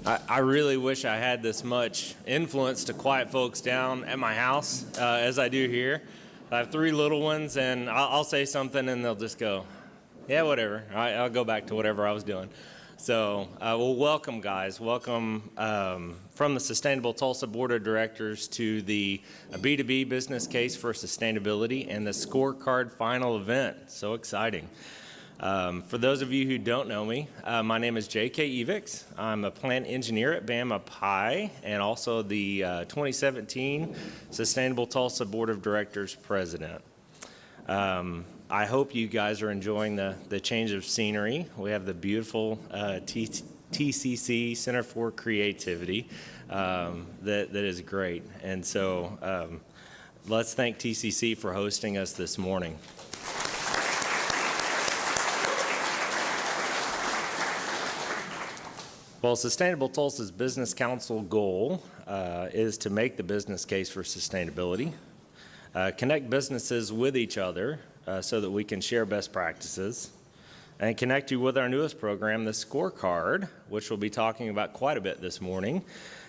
I really wish I had this much influence to quiet folks down at my house as I do here. I have 3 little ones, and I'll say something and they'll just go, yeah, whatever. I'll go back to whatever I was doing. So, well, welcome, guys. Welcome from the Sustainable Tulsa Board of Directors to the B2B Business Case for Sustainability and the Scorecard final event. So exciting. For those of you who don't know me, my name is J.K. Evix. I'm a plant engineer at Bama Pi and also the 2017 Sustainable Tulsa Board of Directors President. I hope you guys are enjoying the change of scenery. We have the beautiful TCC Center for Creativity that is great. And so let's thank TCC for hosting us this morning. Well, Sustainable Tulsa's Business Council goal is to make the business case for sustainability, connect businesses with each other so that we can share best practices, and connect you with our newest program, the Scorecard, which we'll be talking about quite a bit this morning,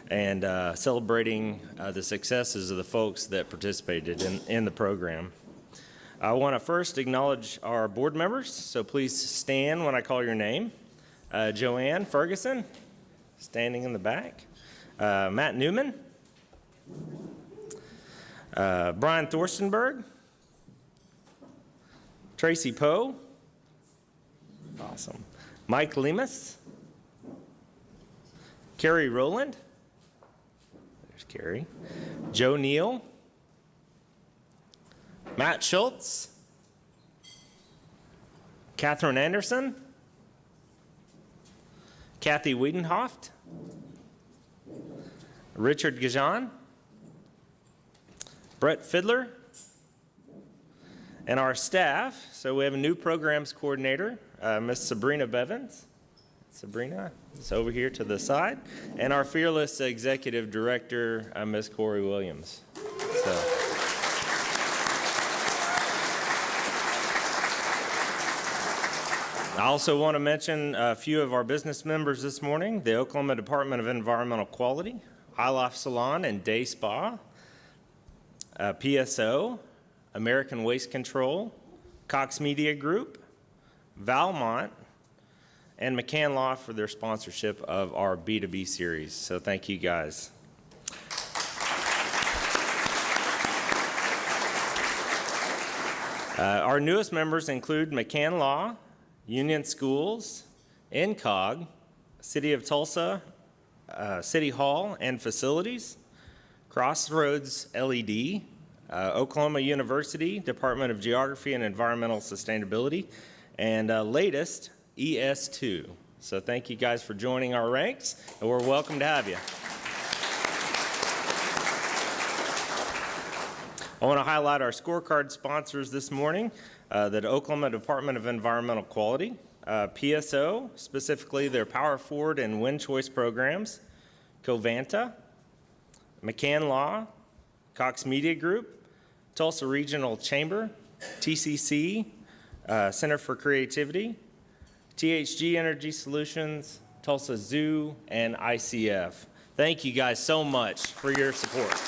and celebrating the successes of the folks that participated in the program. I want to first acknowledge our board members, so please stand when I call your name. Joanne Ferguson, standing in the back. Matt Newman. Brian Thorstenberg. Tracy Poe. Awesome. Mike Lemus. Carrie Rowland. There's Carrie. Joe Neal. Matt Schultz. Catherine Anderson. Kathy Wiedenhoft, Richard Gajan, Brett Fiddler, and our staff. So we have a new programs coordinator, Miss Sabrina Bevins. Sabrina is over here to the side. And our fearless executive director, Miss Corey Williams. So. I also want to mention a few of our business members this morning: the Oklahoma Department of Environmental Quality, iLife Salon and Day Spa, PSO, American Waste Control, Cox Media Group, Valmont, and McCann Law for their sponsorship of our B2B series. So thank you guys. Our newest members include McCann Law, Union Schools, NCOG, City of Tulsa, City Hall and Facilities, Crossroads LED, Oklahoma University, Department of Geography and Environmental Sustainability, and latest, ES2. So thank you guys for joining our ranks, and we're welcome to have you. I want to highlight our scorecard sponsors this morning. The Oklahoma Department of Environmental Quality, PSO, specifically their Power Forward and Win Choice programs, Covanta, McCann Law, Cox Media Group, Tulsa Regional Chamber, TCC, Center for Creativity, THG Energy Solutions, Tulsa Zoo, and ICF. Thank you guys so much for your support.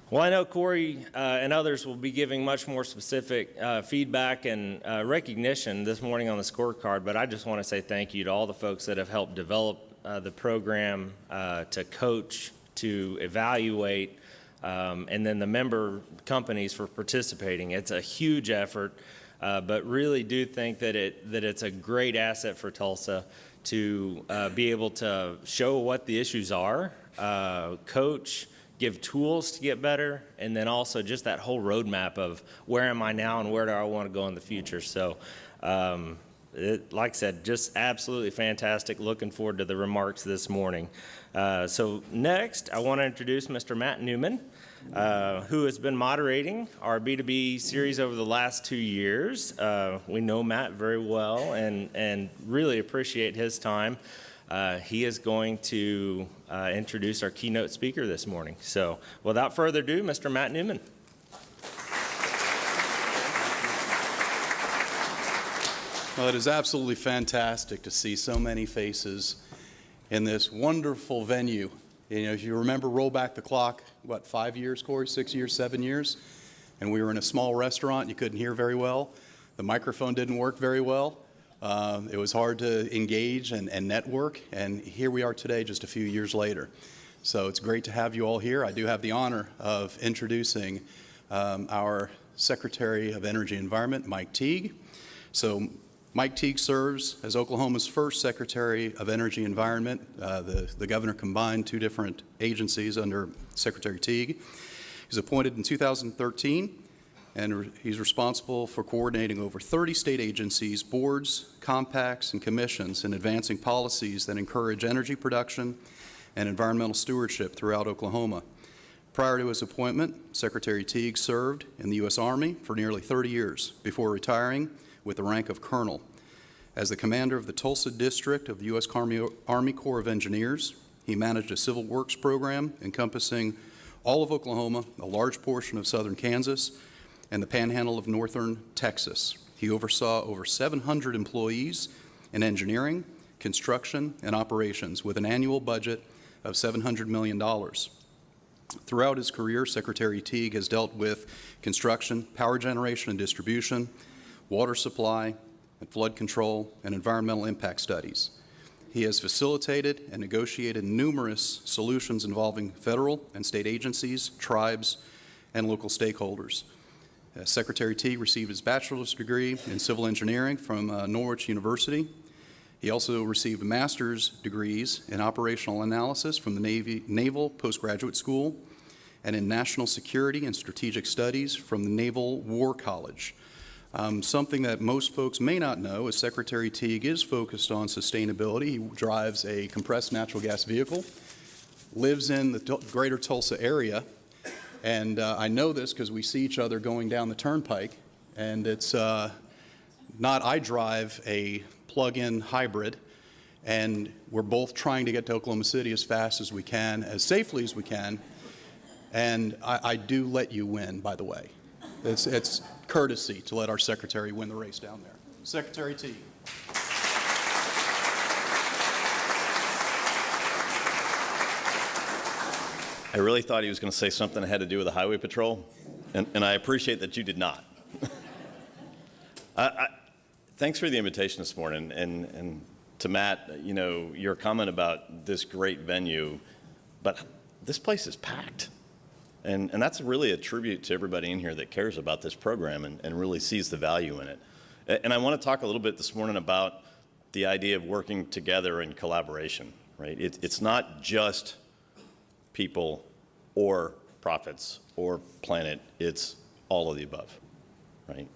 Well, I know Corey and others will be giving much more specific feedback and recognition this morning on the scorecard, but I just want to say thank you to all the folks that have helped develop the program, to coach, to evaluate, and then the member companies for participating. It's a huge effort, but really do think that it's a great asset for Tulsa to be able to show what the issues are, coach, give tools to get better, and then also just that whole roadmap of where am I now and where do I want to go in the future. So like I said, just absolutely fantastic. Looking forward to the remarks this morning. So next, I want to introduce Mr. Matt Newman, who has been moderating our B2B series over the last 2 years. We know Matt very well and really appreciate his time. He is going to introduce our keynote speaker this morning. So without further ado, Mr. Matt Newman. Well, it is absolutely fantastic to see so many faces in this wonderful venue. You know, if you remember, roll back the clock, what, 5 years, Corey, 6 years, 7 years? And we were in a small restaurant, you couldn't hear very well. The microphone didn't work very well. It was hard to engage and network, and here we are today just a few years later. So it's great to have you all here. I do have the honor of introducing our Secretary of Energy and Environment, Mike Teague. So Mike Teague serves as Oklahoma's first Secretary of Energy and Environment. The governor combined two different agencies under Secretary Teague. He's appointed in 2013, and he's responsible for coordinating over 30 state agencies, boards, compacts, and commissions in advancing policies that encourage energy production and environmental stewardship throughout Oklahoma. Prior to his appointment, Secretary Teague served in the U.S. Army for nearly 30 years before retiring with the rank of colonel. As the commander of the Tulsa District of the U.S. Army Corps of Engineers, he managed a civil works program encompassing all of Oklahoma, a large portion of southern Kansas, and the panhandle of northern Texas. He oversaw over 700 employees in engineering, construction, and operations with an annual budget of $700 million. Throughout his career, Secretary Teague has dealt with construction, power generation and distribution, water supply, and flood control, and environmental impact studies. He has facilitated and negotiated numerous solutions involving federal and state agencies, tribes, and local stakeholders. Secretary Teague received his bachelor's degree in civil engineering from Norwich University. He also received master's degrees in operational analysis from the Naval Postgraduate School and in national security and strategic studies from the Naval War College. Something that most folks may not know is Secretary Teague is focused on sustainability. He drives a compressed natural gas vehicle, lives in the greater Tulsa area, and I know this because we see each other going down the turnpike, and it's not I drive a plug-in hybrid, and we're both trying to get to Oklahoma City as fast as we can, as safely as we can, and I do let you win, by the way. It's courtesy to let our secretary win the race down there. Secretary Teague. I really thought he was going to say something that had to do with the highway patrol, and I appreciate that you did not. Thanks for the invitation this morning, and to Matt, you know, your comment about this great venue, but this place is packed. And that's really a tribute to everybody in here that cares about this program and really sees the value in it. And I want to talk a little bit this morning about the idea of working together in collaboration, right? It's not just people or profits or planet, it's all of the above, right?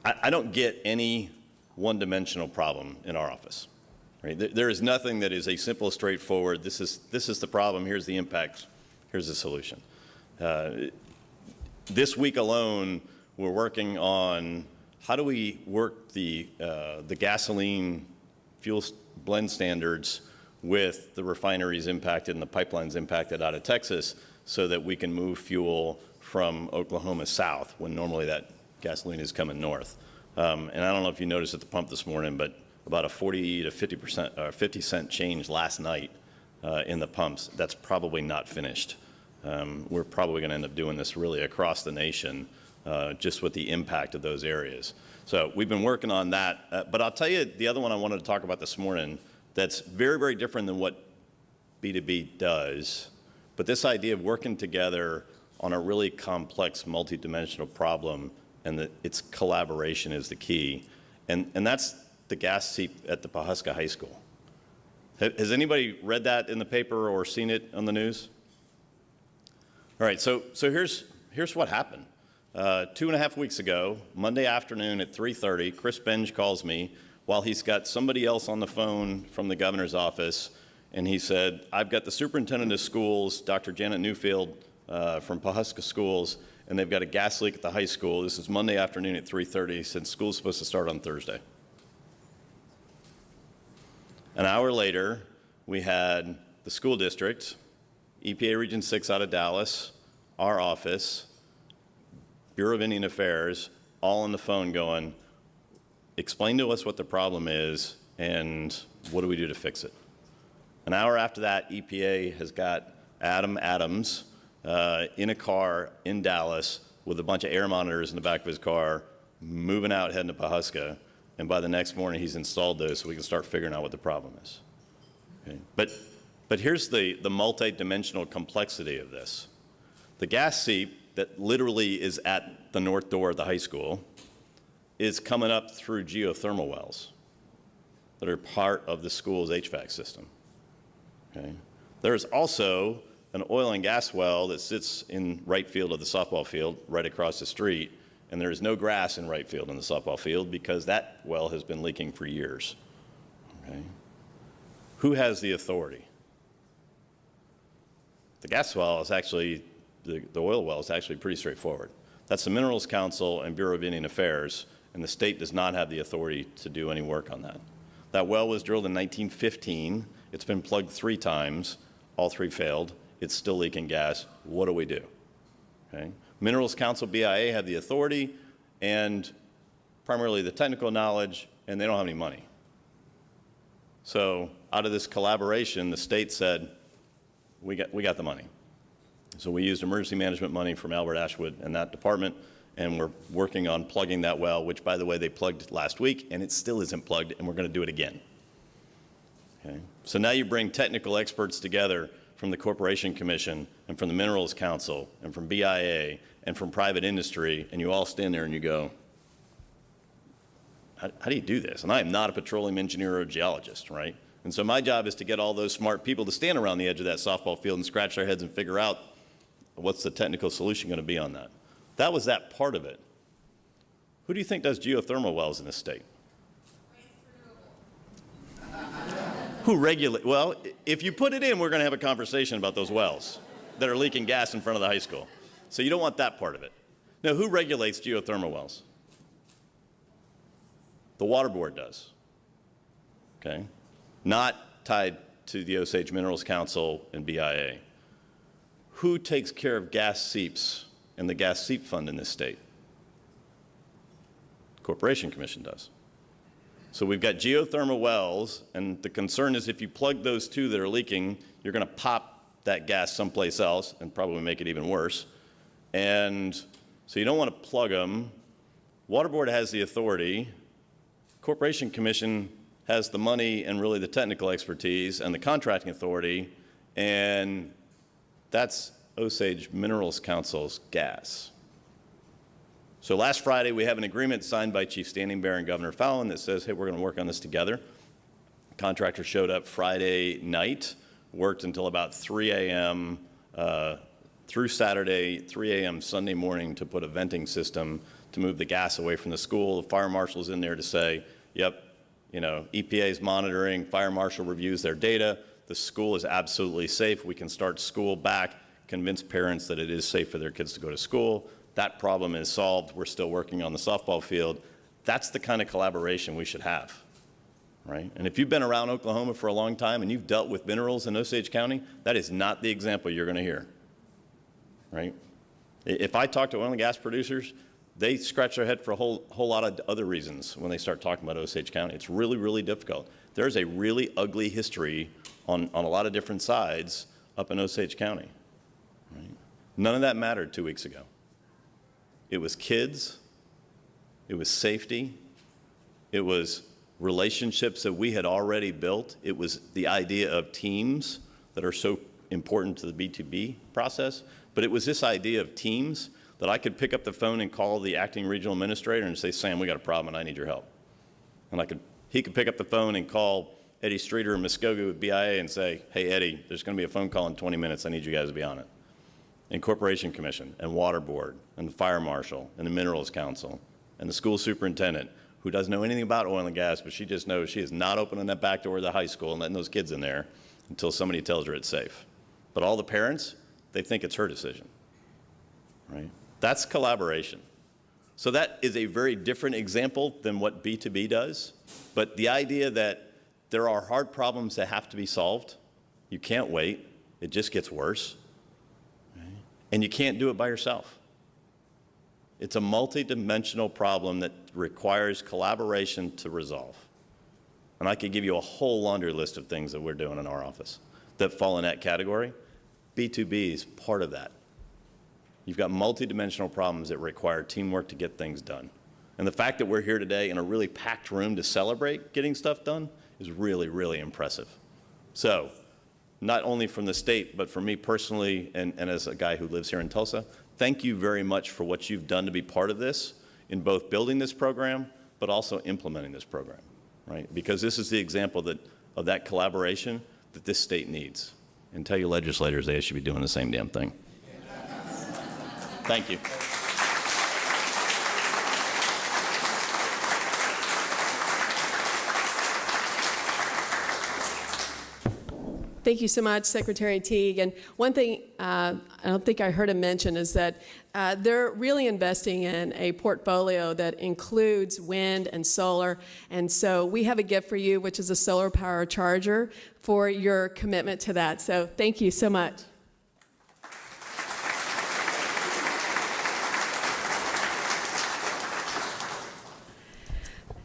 I don't get any one-dimensional problem in our office, right? There is nothing that is a simple, straightforward, this is the problem, here's the impact, here's the solution. This week alone, we're working on how do we work the gasoline fuel blend standards with the refineries impacted and the pipelines impacted out of Texas so that we can move fuel from Oklahoma south when normally that gasoline is coming north. And I don't know if you noticed at the pump this morning, but about a 40 to 50 cent change last night in the pumps. That's probably not finished. We're probably going to end up doing this really across the nation, just with the impact of those areas. So we've been working on that. But I'll tell you the other one I wanted to talk about this morning that's very, very different than what B2B does. But this idea of working together on a really complex, multidimensional problem, and that its collaboration is the key. And that's the gas seep at the Pawhuska High School. Has anybody read that in the paper or seen it on the news? All right, so here's what happened. 2.5 weeks ago, Monday afternoon at 3:30, Chris Benge calls me while he's got somebody else on the phone from the governor's office, and he said, I've got the superintendent of schools, Dr. Janet Newfield from Pawhuska Schools, and they've got a gas leak at the high school. This is Monday afternoon at 3:30 since school's supposed to start on Thursday. An hour later, we had the school district, EPA Region 6 out of Dallas, our office, Bureau of Indian Affairs, all on the phone going, explain to us what the problem is and what do we do to fix it. An hour after that, EPA has got Adam Adams in a car in Dallas with a bunch of air monitors in the back of his car, moving out, heading to Pawhuska, and by the next morning he's installed those so we can start figuring out what the problem is. Okay? But here's the multi-dimensional complexity of this. The gas seep that literally is at the north door of the high school is coming up through geothermal wells that are part of the school's HVAC system. Okay? There's also an oil and gas well that sits in right field of the softball field right across the street, and there is no grass in right field in the softball field because that well has been leaking for years. Okay? Who has the authority? The gas well is actually, the oil well is actually pretty straightforward. That's the Minerals Council and Bureau of Indian Affairs, and the state does not have the authority to do any work on that. That well was drilled in 1915. It's been plugged 3 times. All 3 failed. It's still leaking gas. What do we do? Okay. Minerals Council, BIA, have the authority and primarily the technical knowledge, and they don't have any money. So out of this collaboration, the state said, we got the money. So we used emergency management money from Albert Ashwood and that department, and we're working on plugging that well, which, by the way, they plugged last week, and it still isn't plugged, and we're going to do it again. Okay? So now you bring technical experts together from the Corporation Commission and from the Minerals Council and from BIA and from private industry, and you all stand there and you go, how do you do this? And I am not a petroleum engineer or a geologist, right? And so my job is to get all those smart people to stand around the edge of that softball field and scratch their heads and figure out what's the technical solution going to be on that. That was that part of it. Who do you think does geothermal wells in this state? Who regulate? Well, if you put it in, we're going to have a conversation about those wells that are leaking gas in front of the high school. So you don't want that part of it. Now, who regulates geothermal wells? The Water Board does. Okay? Not tied to the Osage Minerals Council and BIA. Who takes care of gas seeps and the gas seep fund in this state? Corporation Commission does. So we've got geothermal wells, and the concern is if you plug those 2 that are leaking, you're going to pop that gas someplace else and probably make it even worse. And so you don't want to plug them. Water Board has the authority. Corporation Commission has the money and really the technical expertise and the contracting authority, and that's Osage Minerals Council's gas. So last Friday, we have an agreement signed by Chief Standing Bear and Governor Fallon that says, hey, we're going to work on this together. Contractor showed up Friday night, worked until about 3 a.m. Through Saturday, 3 a.m. Sunday morning to put a venting system to move the gas away from the school. The fire marshal's in there to say, yep, you know, EPA's monitoring, fire marshal reviews their data, the school is absolutely safe, we can start school back, convince parents that it is safe for their kids to go to school. That problem is solved. We're still working on the softball field. That's the kind of collaboration we should have, right? And if you've been around Oklahoma for a long time and you've dealt with minerals in Osage County, that is not the example you're going to hear, right? If I talk to oil and gas producers, they scratch their head for a whole lot of other reasons when they start talking about Osage County. It's really, really difficult. There's a really ugly history on a lot of different sides up in Osage County, right? None of that mattered 2 weeks ago. It was kids, it was safety, it was relationships that we had already built, it was the idea of teams that are so important to the B2B process, but it was this idea of teams that I could pick up the phone and call the acting regional administrator and say, Sam, we got a problem and I need your help. And he could pick up the phone and call Eddie Streeter in Muskogee with BIA and say, hey, Eddie, there's going to be a phone call in 20 minutes. I need you guys to be on it. And Corporation Commission and Water Board and the Fire Marshal and the Minerals Council and the school superintendent, who doesn't know anything about oil and gas, but she just knows she is not opening that back door of the high school and letting those kids in there until somebody tells her it's safe. But all the parents, they think it's her decision, right? That's collaboration. So that is a very different example than what B2B does. But the idea that there are hard problems that have to be solved, you can't wait, it just gets worse. And you can't do it by yourself. It's a multidimensional problem that requires collaboration to resolve. And I could give you a whole laundry list of things that we're doing in our office that fall in that category. B2B is part of that. You've got multidimensional problems that require teamwork to get things done. And the fact that we're here today in a really packed room to celebrate getting stuff done is really, really impressive. So, not only from the state, but for me personally and as a guy who lives here in Tulsa, thank you very much for what you've done to be part of this in both building this program, but also implementing this program, right? Because this is the example of that collaboration that this state needs. And tell your legislators they should be doing the same damn thing. Thank you. Thank you so much, Secretary Teague. And one thing I don't think I heard him mention is that they're really investing in a portfolio that includes wind and solar. And so we have a gift for you, which is a solar power charger for your commitment to that. So thank you so much.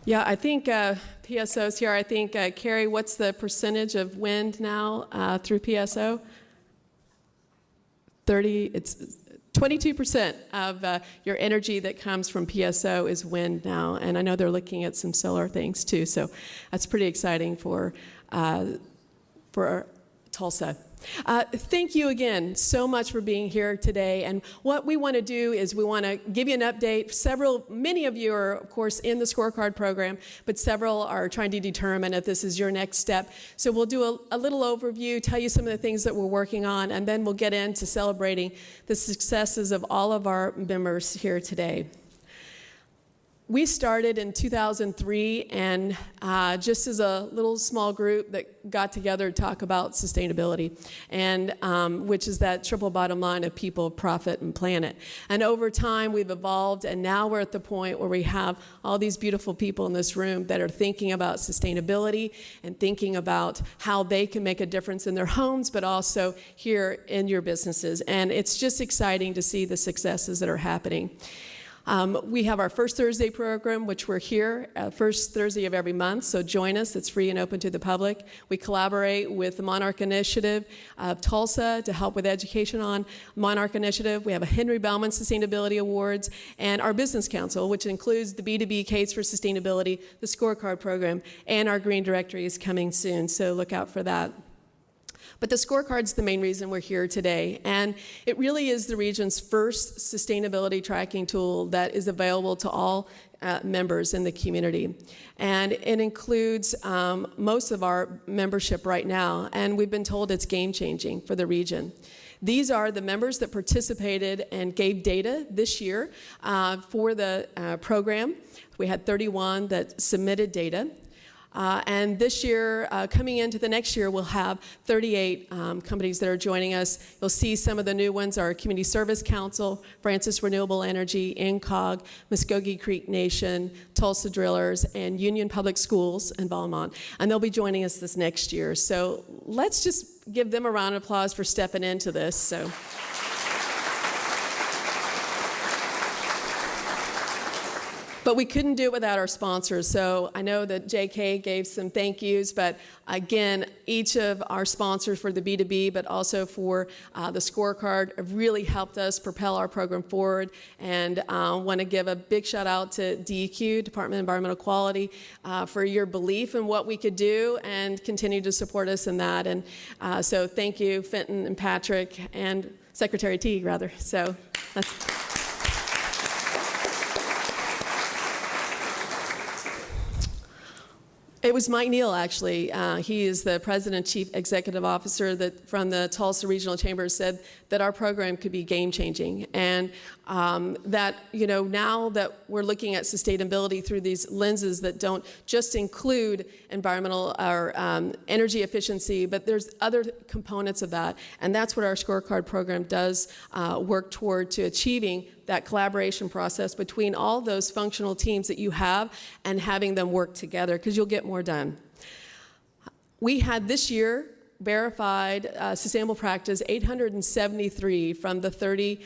Yeah, I think PSO's here. I think, Carrie, what's the percentage of wind now through PSO? 30, it's 22% of your energy that comes from PSO is wind now. And I know they're looking at some solar things too. So that's pretty exciting for Tulsa. Thank you again so much for being here today. And what we want to do is we want to give you an update. Many of you are, of course, in the scorecard program, but several are trying to determine if this is your next step. So we'll do a little overview, tell you some of the things that we're working on, and then we'll get into celebrating the successes of all of our members here today. We started in 2003, and just as a little small group that got together to talk about sustainability, and which is that triple bottom line of people, profit, and planet. And over time, we've evolved, and now we're at the point where we have all these beautiful people in this room that are thinking about sustainability and thinking about how they can make a difference in their homes, but also here in your businesses. And it's just exciting to see the successes that are happening. We have our First Thursday program, which we're here first Thursday of every month, so join us. It's free and open to the public. We collaborate with the Monarch Initiative of Tulsa to help with education on Monarch Initiative. We have a Henry Bellman Sustainability Awards and our Business Council, which includes the B2B Case for Sustainability, the Scorecard program, and our Green Directory is coming soon, so look out for that. But the scorecard's the main reason we're here today, and it really is the region's first sustainability tracking tool that is available to all members in the community. And it includes most of our membership right now, and we've been told it's game-changing for the region. These are the members that participated and gave data this year for the program. We had 31 that submitted data. And this year, coming into the next year, we'll have 38 companies that are joining us. You'll see some of the new ones are Community Service Council, Francis Renewable Energy, INCOG, Muskogee Creek Nation, Tulsa Drillers, and Union Public Schools in Belmont. And they'll be joining us this next year. So let's just give them a round of applause for stepping into this. So. But we couldn't do it without our sponsors. So I know that JK gave some thank yous, but again, each of our sponsors for the B2B, but also for the scorecard, have really helped us propel our program forward. And I want to give a big shout out to DEQ, Department of Environmental Quality, for your belief in what we could do and continue to support us in that. And so thank you, Fenton and Patrick, and Secretary Teague, rather. So that's... It was Mike Neal, actually. He is the President and Chief Executive Officer from the Tulsa Regional Chamber, said that our program could be game-changing. And that, now that we're looking at sustainability through these lenses that don't just include environmental or energy efficiency, but there's other components of that. And that's what our scorecard program does work toward, to achieving that collaboration process between all those functional teams that you have and having them work together, because you'll get more done. We had this year verified sustainable practice 873 from the 30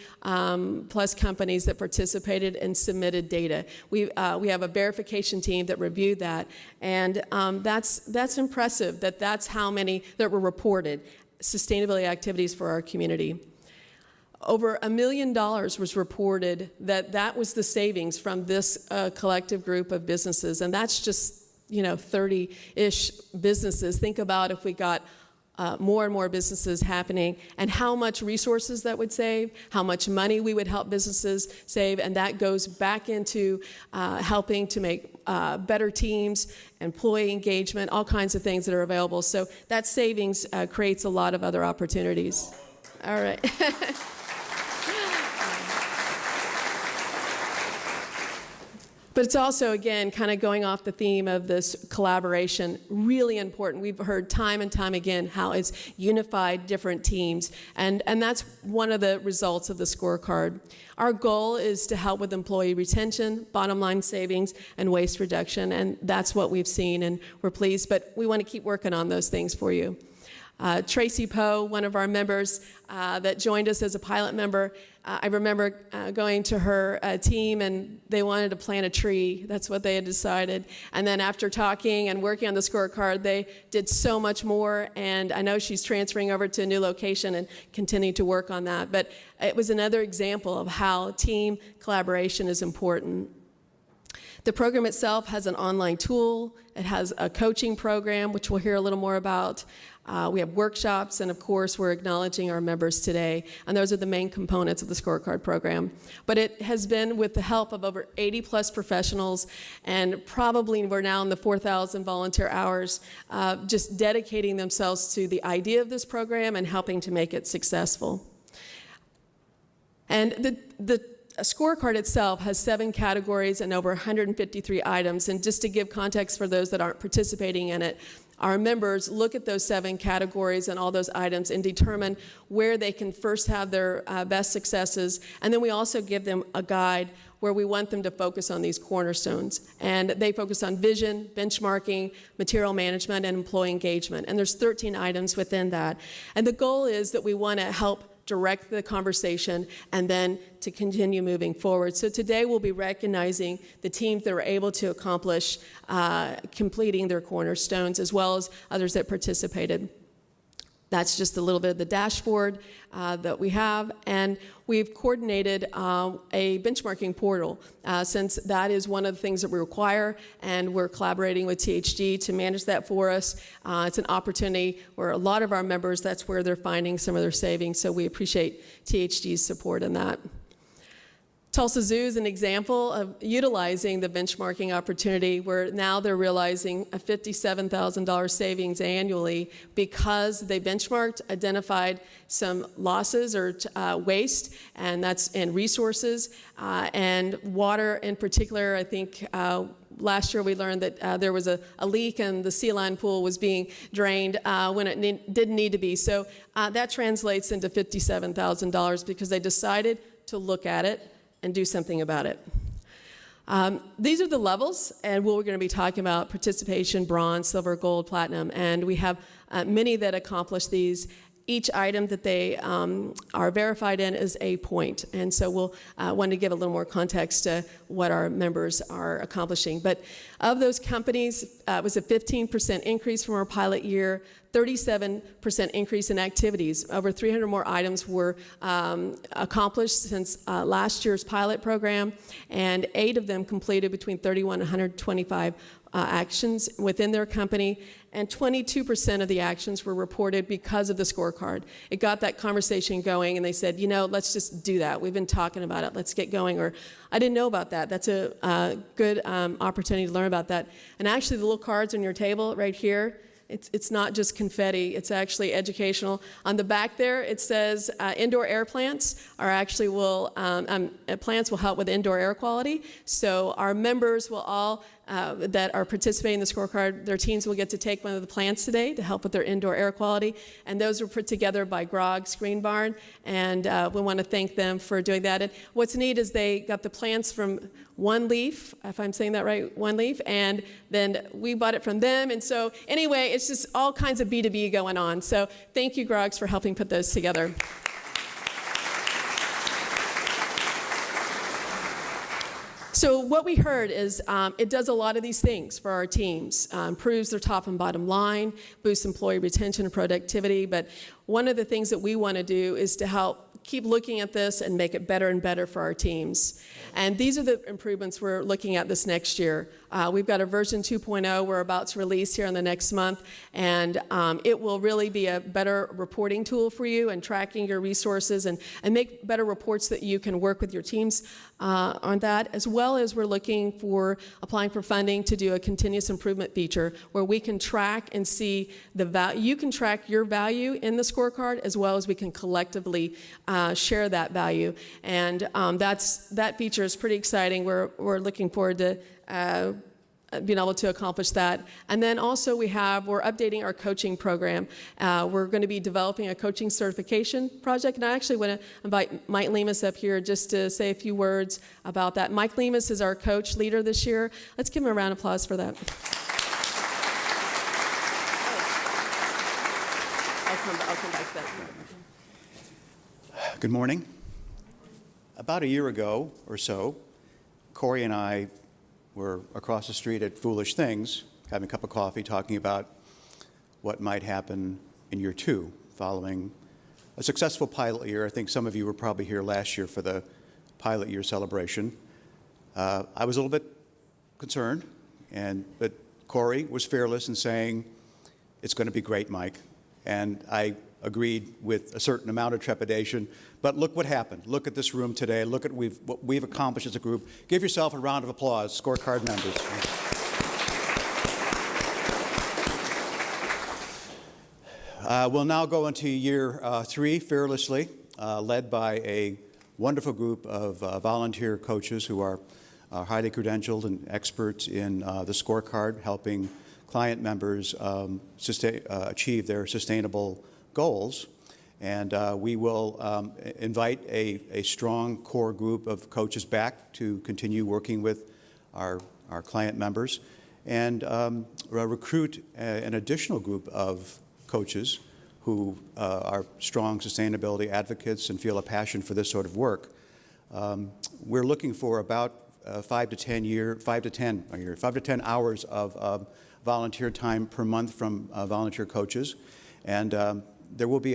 plus companies that participated and submitted data. We have a verification team that reviewed that, and that's impressive that's how many that were reported sustainability activities for our community. Over $1 million was reported that was the savings from this collective group of businesses, and that's just 30-ish businesses. Think about if we got more and more businesses happening, and how much resources that would save, how much money we would help businesses save, and that goes back into helping to make better teams, employee engagement, all kinds of things that are available. So that savings creates a lot of other opportunities. All right. But it's also, again, kind of going off the theme of this collaboration, really important. We've heard time and time again how it's unified different teams, and that's one of the results of the scorecard. Our goal is to help with employee retention, bottom line savings, and waste reduction, and that's what we've seen, and we're pleased, but we want to keep working on those things for you. Tracy Poe, one of our members that joined us as a pilot member, I remember going to her team, and they wanted to plant a tree. That's what they had decided. And then after talking and working on the scorecard, they did so much more, and I know she's transferring over to a new location and continuing to work on that. But it was another example of how team collaboration is important. The program itself has an online tool. It has a coaching program, which we'll hear a little more about. We have workshops, and of course, we're acknowledging our members today. And those are the main components of the scorecard program. But it has been with the help of over 80 plus professionals, and probably we're now in the 4,000 volunteer hours, just dedicating themselves to the idea of this program and helping to make it successful. And the scorecard itself has 7 categories and over 153 items. And just to give context for those that aren't participating in it, our members look at those 7 categories and all those items and determine where they can first have their best successes. And then we also give them a guide where we want them to focus on these cornerstones. And they focus on vision, benchmarking, material management, and employee engagement. And there's 13 items within that. And the goal is that we want to help direct the conversation and then to continue moving forward. So today we'll be recognizing the teams that were able to accomplish completing their cornerstones, as well as others that participated. That's just a little bit of the dashboard that we have, and we've coordinated a benchmarking portal since that is one of the things that we require, and we're collaborating with THG to manage that for us. It's an opportunity where a lot of our members, that's where they're finding some of their savings, so we appreciate THG's support in that. Tulsa Zoo is an example of utilizing the benchmarking opportunity where now they're realizing a $57,000 savings annually because they benchmarked, identified some losses or waste, and that's in resources and water in particular. I think last year we learned that there was a leak and the sea lion pool was being drained when it didn't need to be. So that translates into $57,000 because they decided to look at it and do something about it. These are the levels, and what we're going to be talking about: participation, bronze, silver, gold, platinum, and we have many that accomplish these. Each item that they are verified in is a point, and so we'll want to give a little more context to what our members are accomplishing. But of those companies, it was a 15% increase from our pilot year, 37% increase in activities. Over 300 more items were accomplished since last year's pilot program, and 8 of them completed between 31 and 125 actions within their company, and 22% of the actions were reported because of the scorecard. It got that conversation going, and they said, let's just do that. We've been talking about it. Let's get going. Or, I didn't know about that. That's a good opportunity to learn about that. And actually, the little cards on your table right here, it's not just confetti. It's actually educational. On the back there, it says indoor air plants are actually plants will help with indoor air quality. So our members will all that are participating in the scorecard, their teams will get to take one of the plants today to help with their indoor air quality. And those were put together by Grog's Green Barn. And we want to thank them for doing that. And what's neat is they got the plants from One Leaf, if I'm saying that right, One Leaf. And then we bought it from them. And so anyway, it's just all kinds of B2B going on. So thank you, Grog's, for helping put those together. So what we heard is it does a lot of these things for our teams. Improves their top and bottom line, boosts employee retention and productivity. But one of the things that we want to do is to help keep looking at this and make it better and better for our teams. And these are the improvements we're looking at this next year. We've got a version 2.0 we're about to release here in the next month, and it will really be a better reporting tool for you and tracking your resources and make better reports that you can work with your teams on that, as well as we're looking for applying for funding to do a continuous improvement feature where we can track and see the value. You can track your value in the scorecard as well as we can collectively share that value. And that feature is pretty exciting. We're looking forward to being able to accomplish that. And then also we're updating our coaching program. We're going to be developing a coaching certification project, and I actually want to invite Mike Lemus up here just to say a few words about that. Mike Lemus is our coach leader this year. Let's give him a round of applause for that. I'll come back to that. Good morning. About a year ago or so, Corey and I were across the street at Foolish Things, having a cup of coffee, talking about what might happen in year 2 following a successful pilot year. I think some of you were probably here last year for the pilot year celebration. I was a little bit concerned, but Corey was fearless in saying, "It's going to be great, Mike." And I agreed with a certain amount of trepidation. But look what happened. Look at this room today. Look at what we've accomplished as a group. Give yourself a round of applause, scorecard members. We'll now go into year 3 fearlessly, led by a wonderful group of volunteer coaches who are highly credentialed and experts in the scorecard, helping client members achieve their sustainable goals. And we will invite a strong core group of coaches back to continue working with our client members and recruit an additional group of coaches who are strong sustainability advocates and feel a passion for this sort of work. We're looking for about 5 to 10 hours of volunteer time per month from volunteer coaches. And there will be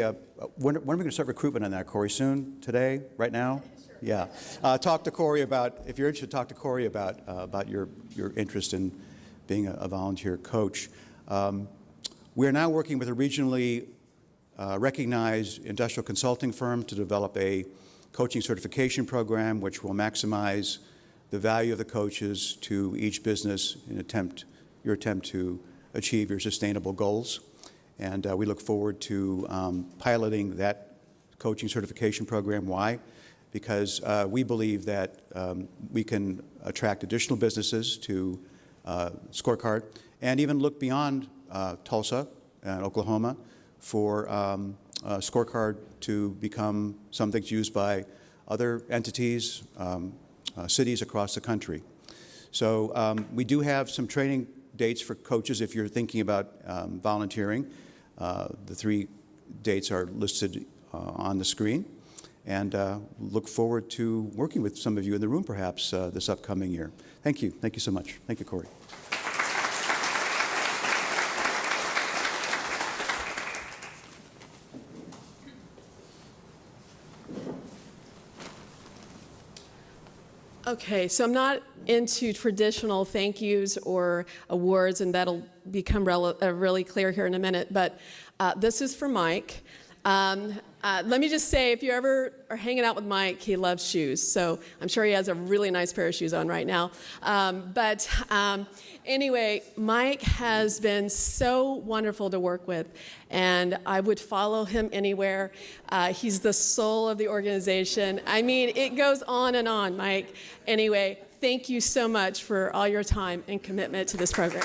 when are we going to start recruitment on that, Corey? Soon? Today? Right now? Sure. Yeah. Talk to Corey if you're interested, talk to Corey about your interest in being a volunteer coach. We're now working with a regionally recognized industrial consulting firm to develop a coaching certification program which will maximize the value of the coaches to each business in your attempt to achieve your sustainable goals. And we look forward to piloting that coaching certification program. Why? Because we believe that we can attract additional businesses to Scorecard and even look beyond Tulsa and Oklahoma for Scorecard to become something that's used by other entities, cities across the country. So we do have some training dates for coaches if you're thinking about volunteering. The 3 dates are listed on the screen, and look forward to working with some of you in the room perhaps this upcoming year. Thank you. Thank you so much. Thank you, Corey. Okay, so I'm not into traditional thank yous or awards, and that'll become really clear here in a minute, but this is for Mike. Let me just say, if you ever are hanging out with Mike, he loves shoes, so I'm sure he has a really nice pair of shoes on right now. Anyway, Mike has been so wonderful to work with, and I would follow him anywhere. He's the soul of the organization. I mean, it goes on and on, Mike. Anyway, thank you so much for all your time and commitment to this program.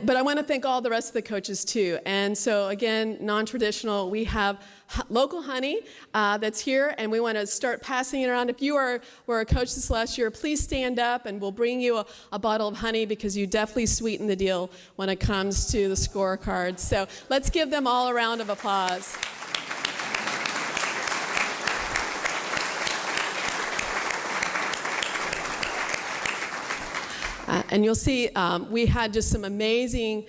But I want to thank all the rest of the coaches too. And so again, non-traditional, we have local honey that's here, and we want to start passing it around. If you were a coach this last year, please stand up and we'll bring you a bottle of honey, because you definitely sweeten the deal when it comes to the scorecard. So let's give them all a round of applause. And you'll see we had just some amazing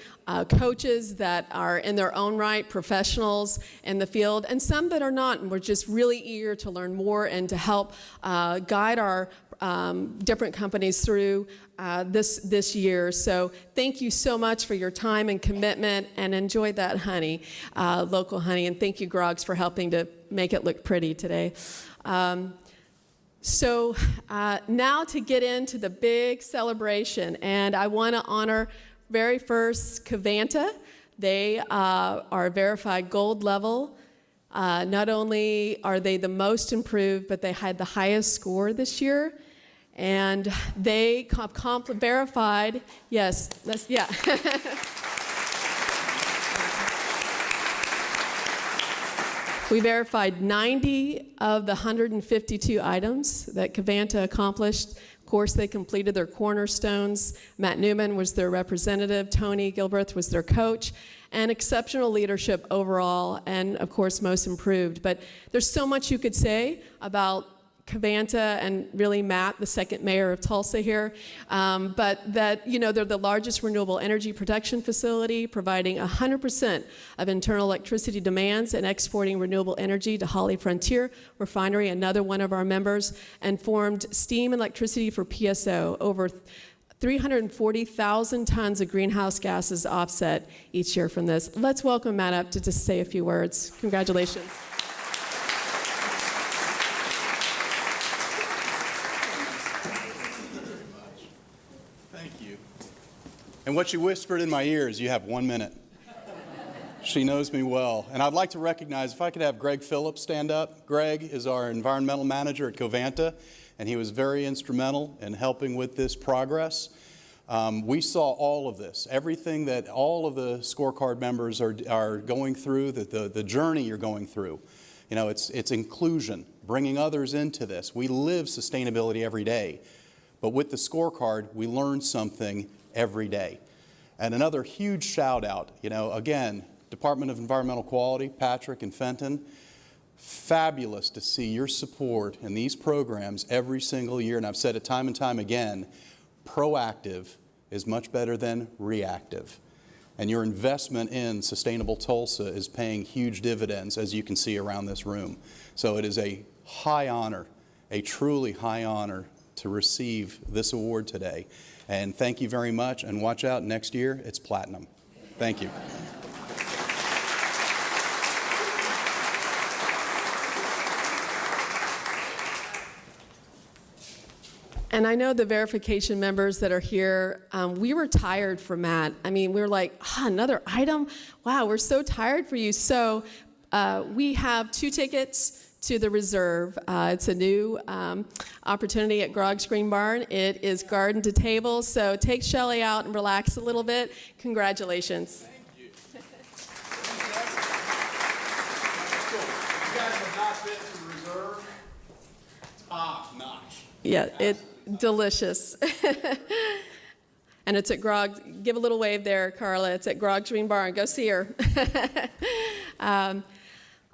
coaches that are in their own right professionals in the field, and some that are not, and we're just really eager to learn more and to help guide our different companies through this year. So thank you so much for your time and commitment, and enjoy that honey, local honey, and thank you, Grogs, for helping to make it look pretty today. So now to get into the big celebration, and I want to honor very first Covanta. They are verified gold level. Not only are they the most improved, but they had the highest score this year, and they verified. Yes, yeah. We verified 90 of the 152 items that Covanta accomplished. Of course, they completed their cornerstones. Matt Newman was their representative. Tony Gilbreth was their coach. And exceptional leadership overall, and of course, most improved. But there's so much you could say about Covanta and really Matt, the second mayor of Tulsa here, but that, you know, they're the largest renewable energy production facility, providing 100% of internal electricity demands and exporting renewable energy to Holly Frontier Refinery, another one of our members, and formed steam and electricity for PSO, over 340,000 tons of greenhouse gases offset each year from this. Let's welcome Matt up to just say a few words. Congratulations. And what she whispered in my ear is, you have 1 minute. She knows me well. And I'd like to recognize, if I could have Greg Phillips stand up. Greg is our environmental manager at Covanta, and he was very instrumental in helping with this progress. We saw all of this, everything that all of the scorecard members are going through, the journey you're going through. You know, it's inclusion, bringing others into this. We live sustainability every day. But with the scorecard, we learn something every day. And another huge shout out, you know, again, Department of Environmental Quality, Patrick and Fenton, fabulous to see your support in these programs every single year. And I've said it time and time again, proactive is much better than reactive. And your investment in Sustainable Tulsa is paying huge dividends, as you can see around this room. So it is a high honor, a truly high honor to receive this award today. And thank you very much, and watch out, next year it's platinum. Thank you. And I know the verification members that are here, we were tired for Matt. I mean, we were like, another item? Wow, we're so tired for you. So we have 2 tickets to the reserve. It's a new opportunity at Grog's Green Barn. It is garden to table, so take Shelley out and relax a little bit. Congratulations. Thank you. You guys have not been to the reserve? Top notch. Yeah, it's delicious. And it's at Grog. Give a little wave there, Carla. It's at Grog's Green Barn. Go see her.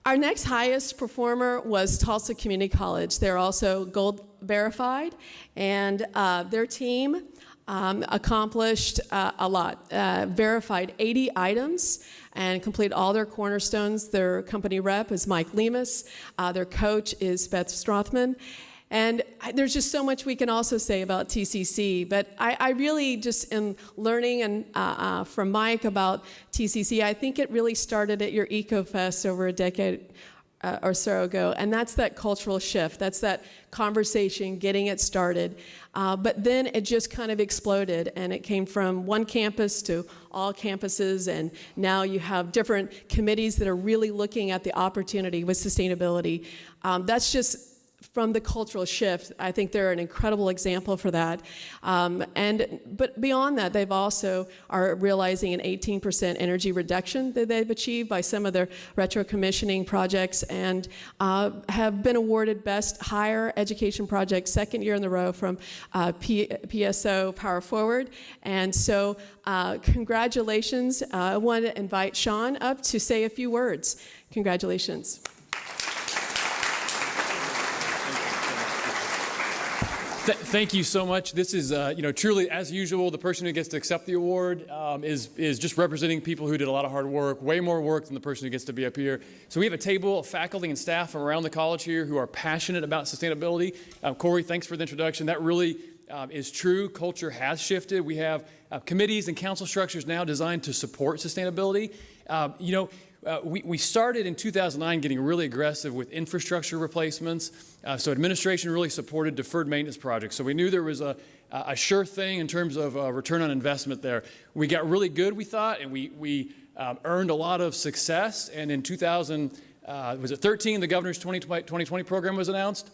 Our next highest performer was Tulsa Community College. They're also gold verified, and their team accomplished a lot. Verified 80 items and completed all their cornerstones. Their company rep is Mike Lemus. Their coach is Beth Strothman. And there's just so much we can also say about TCC, but I really just in learning and from Mike about TCC, I think it really started at your EcoFest over a decade or so ago, and that's that cultural shift. That's that conversation, getting it started. But then it just kind of exploded, and it came from one campus to all campuses, and now you have different committees that are really looking at the opportunity with sustainability. That's just from the cultural shift. I think they're an incredible example for that. But beyond that, they've also are realizing an 18% energy reduction that they've achieved by some of their retro-commissioning projects, and have been awarded Best Higher Education Project second year in a row from PSO Power Forward. And so congratulations. I want to invite Sean up to say a few words. Congratulations. Thank you so much. This is, truly, as usual, the person who gets to accept the award is just representing people who did a lot of hard work, way more work than the person who gets to be up here. So we have a table of faculty and staff from around the college here who are passionate about sustainability. Corey, thanks for the introduction. That really is true. Culture has shifted. We have committees and council structures now designed to support sustainability. We started in 2009 getting really aggressive with infrastructure replacements. So administration really supported deferred maintenance projects. So we knew there was a sure thing in terms of return on investment there. We got really good, we thought, and we earned a lot of success. And in 2013, the governor's 2020 program was announced.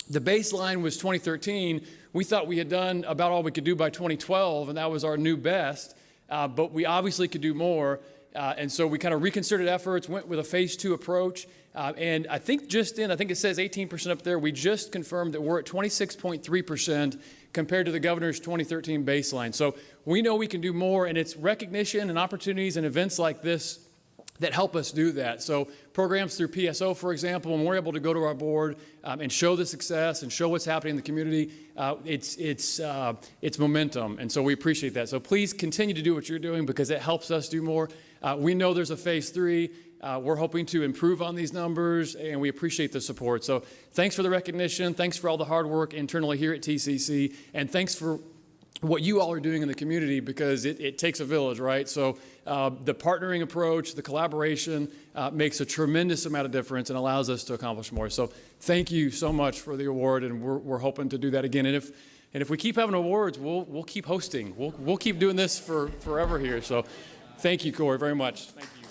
The baseline was 2013. We thought we had done about all we could do by 2012, and that was our new best. But we obviously could do more. And so we kind of reconsidered efforts, went with a phase 2 approach. And I think I think it says 18% up there, we just confirmed that we're at 26.3% compared to the governor's 2013 baseline. So we know we can do more, and it's recognition and opportunities and events like this that help us do that. So programs through PSO, for example, when we're able to go to our board and show the success and show what's happening in the community, it's momentum. And so we appreciate that. So please continue to do what you're doing because it helps us do more. We know there's a phase 3. We're hoping to improve on these numbers, and we appreciate the support. So thanks for the recognition. Thanks for all the hard work internally here at TCC. And thanks for what you all are doing in the community because it takes a village, right? So the partnering approach, the collaboration makes a tremendous amount of difference and allows us to accomplish more. So thank you so much for the award, and we're hoping to do that again. And if we keep having awards, we'll keep hosting. We'll keep doing this for forever here. So thank you, Corey, very much. Thank you.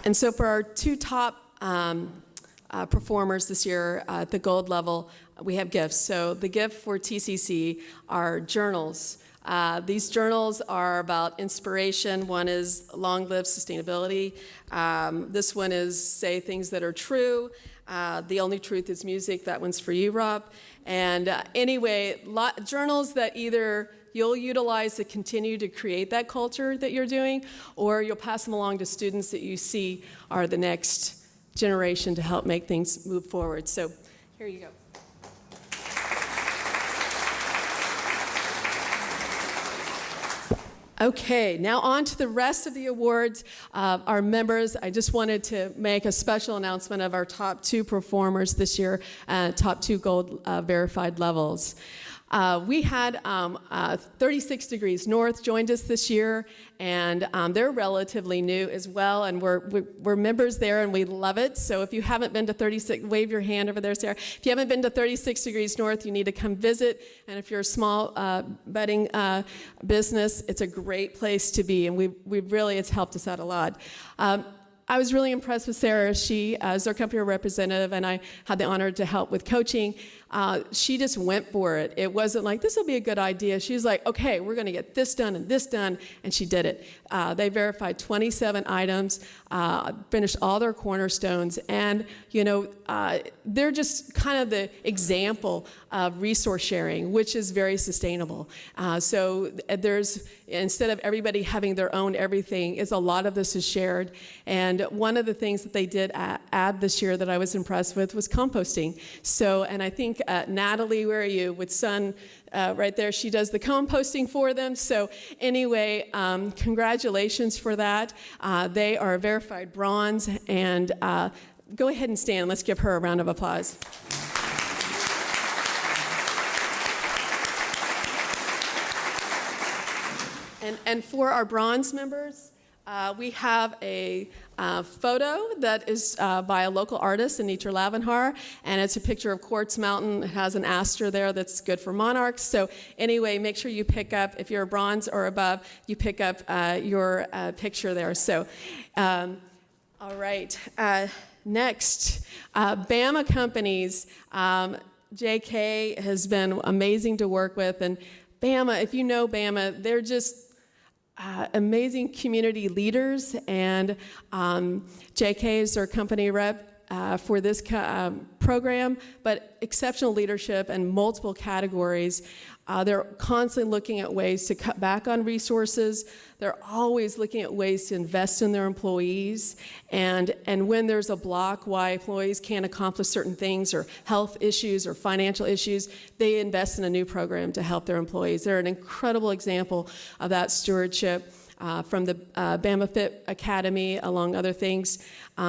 And so for our two top performers this year at the gold level, we have gifts. So the gift for TCC are journals. These journals are about inspiration. One is Long Live Sustainability. This one is Say Things That Are True. The Only Truth is Music. That one's for you, Rob. And anyway, journals that either you'll utilize to continue to create that culture that you're doing, or you'll pass them along to students that you see are the next generation to help make things move forward. So here you go. Okay, now on to the rest of the awards. Our members, I just wanted to make a special announcement of our top 2 performers this year, top 2 gold verified levels. We had 36 Degrees North joined us this year, and they're relatively new as well, and we're members there, and we love it. So if you haven't been to 36, wave your hand over there, Sarah. If you haven't been to 36 Degrees North, you need to come visit, and if you're a small budding business, it's a great place to be, and it's helped us out a lot. I was really impressed with Sarah. She is our company representative, and I had the honor to help with coaching. She just went for it. It wasn't like, this will be a good idea. She was like, okay, we're going to get this done, and she did it. They verified 27 items, finished all their cornerstones, and they're just kind of the example of resource sharing, which is very sustainable. So instead of everybody having their own everything, a lot of this is shared. And one of the things that they did add this year that I was impressed with was composting. So, and I think Natalie, where are you? With Sun right there, she does the composting for them. So anyway, congratulations for that. They are verified bronze, and go ahead and stand. Let's give her a round of applause. And for our bronze members, We have a photo that is by a local artist, Anitra Lavenhar, and it's a picture of Quartz Mountain. It has an aster there that's good for monarchs. So anyway, make sure you pick up, if you're a bronze or above, you pick up your picture there. So, all right. Next, Bama Companies. JK has been amazing to work with, and Bama, if you know Bama, they're just amazing community leaders, and JK is their company rep for this program, but exceptional leadership in multiple categories. They're constantly looking at ways to cut back on resources. They're always looking at ways to invest in their employees. And when there's a block why employees can't accomplish certain things, or health issues or financial issues, they invest in a new program to help their employees. They're an incredible example of that stewardship. From the Bama Fit Academy, along other things.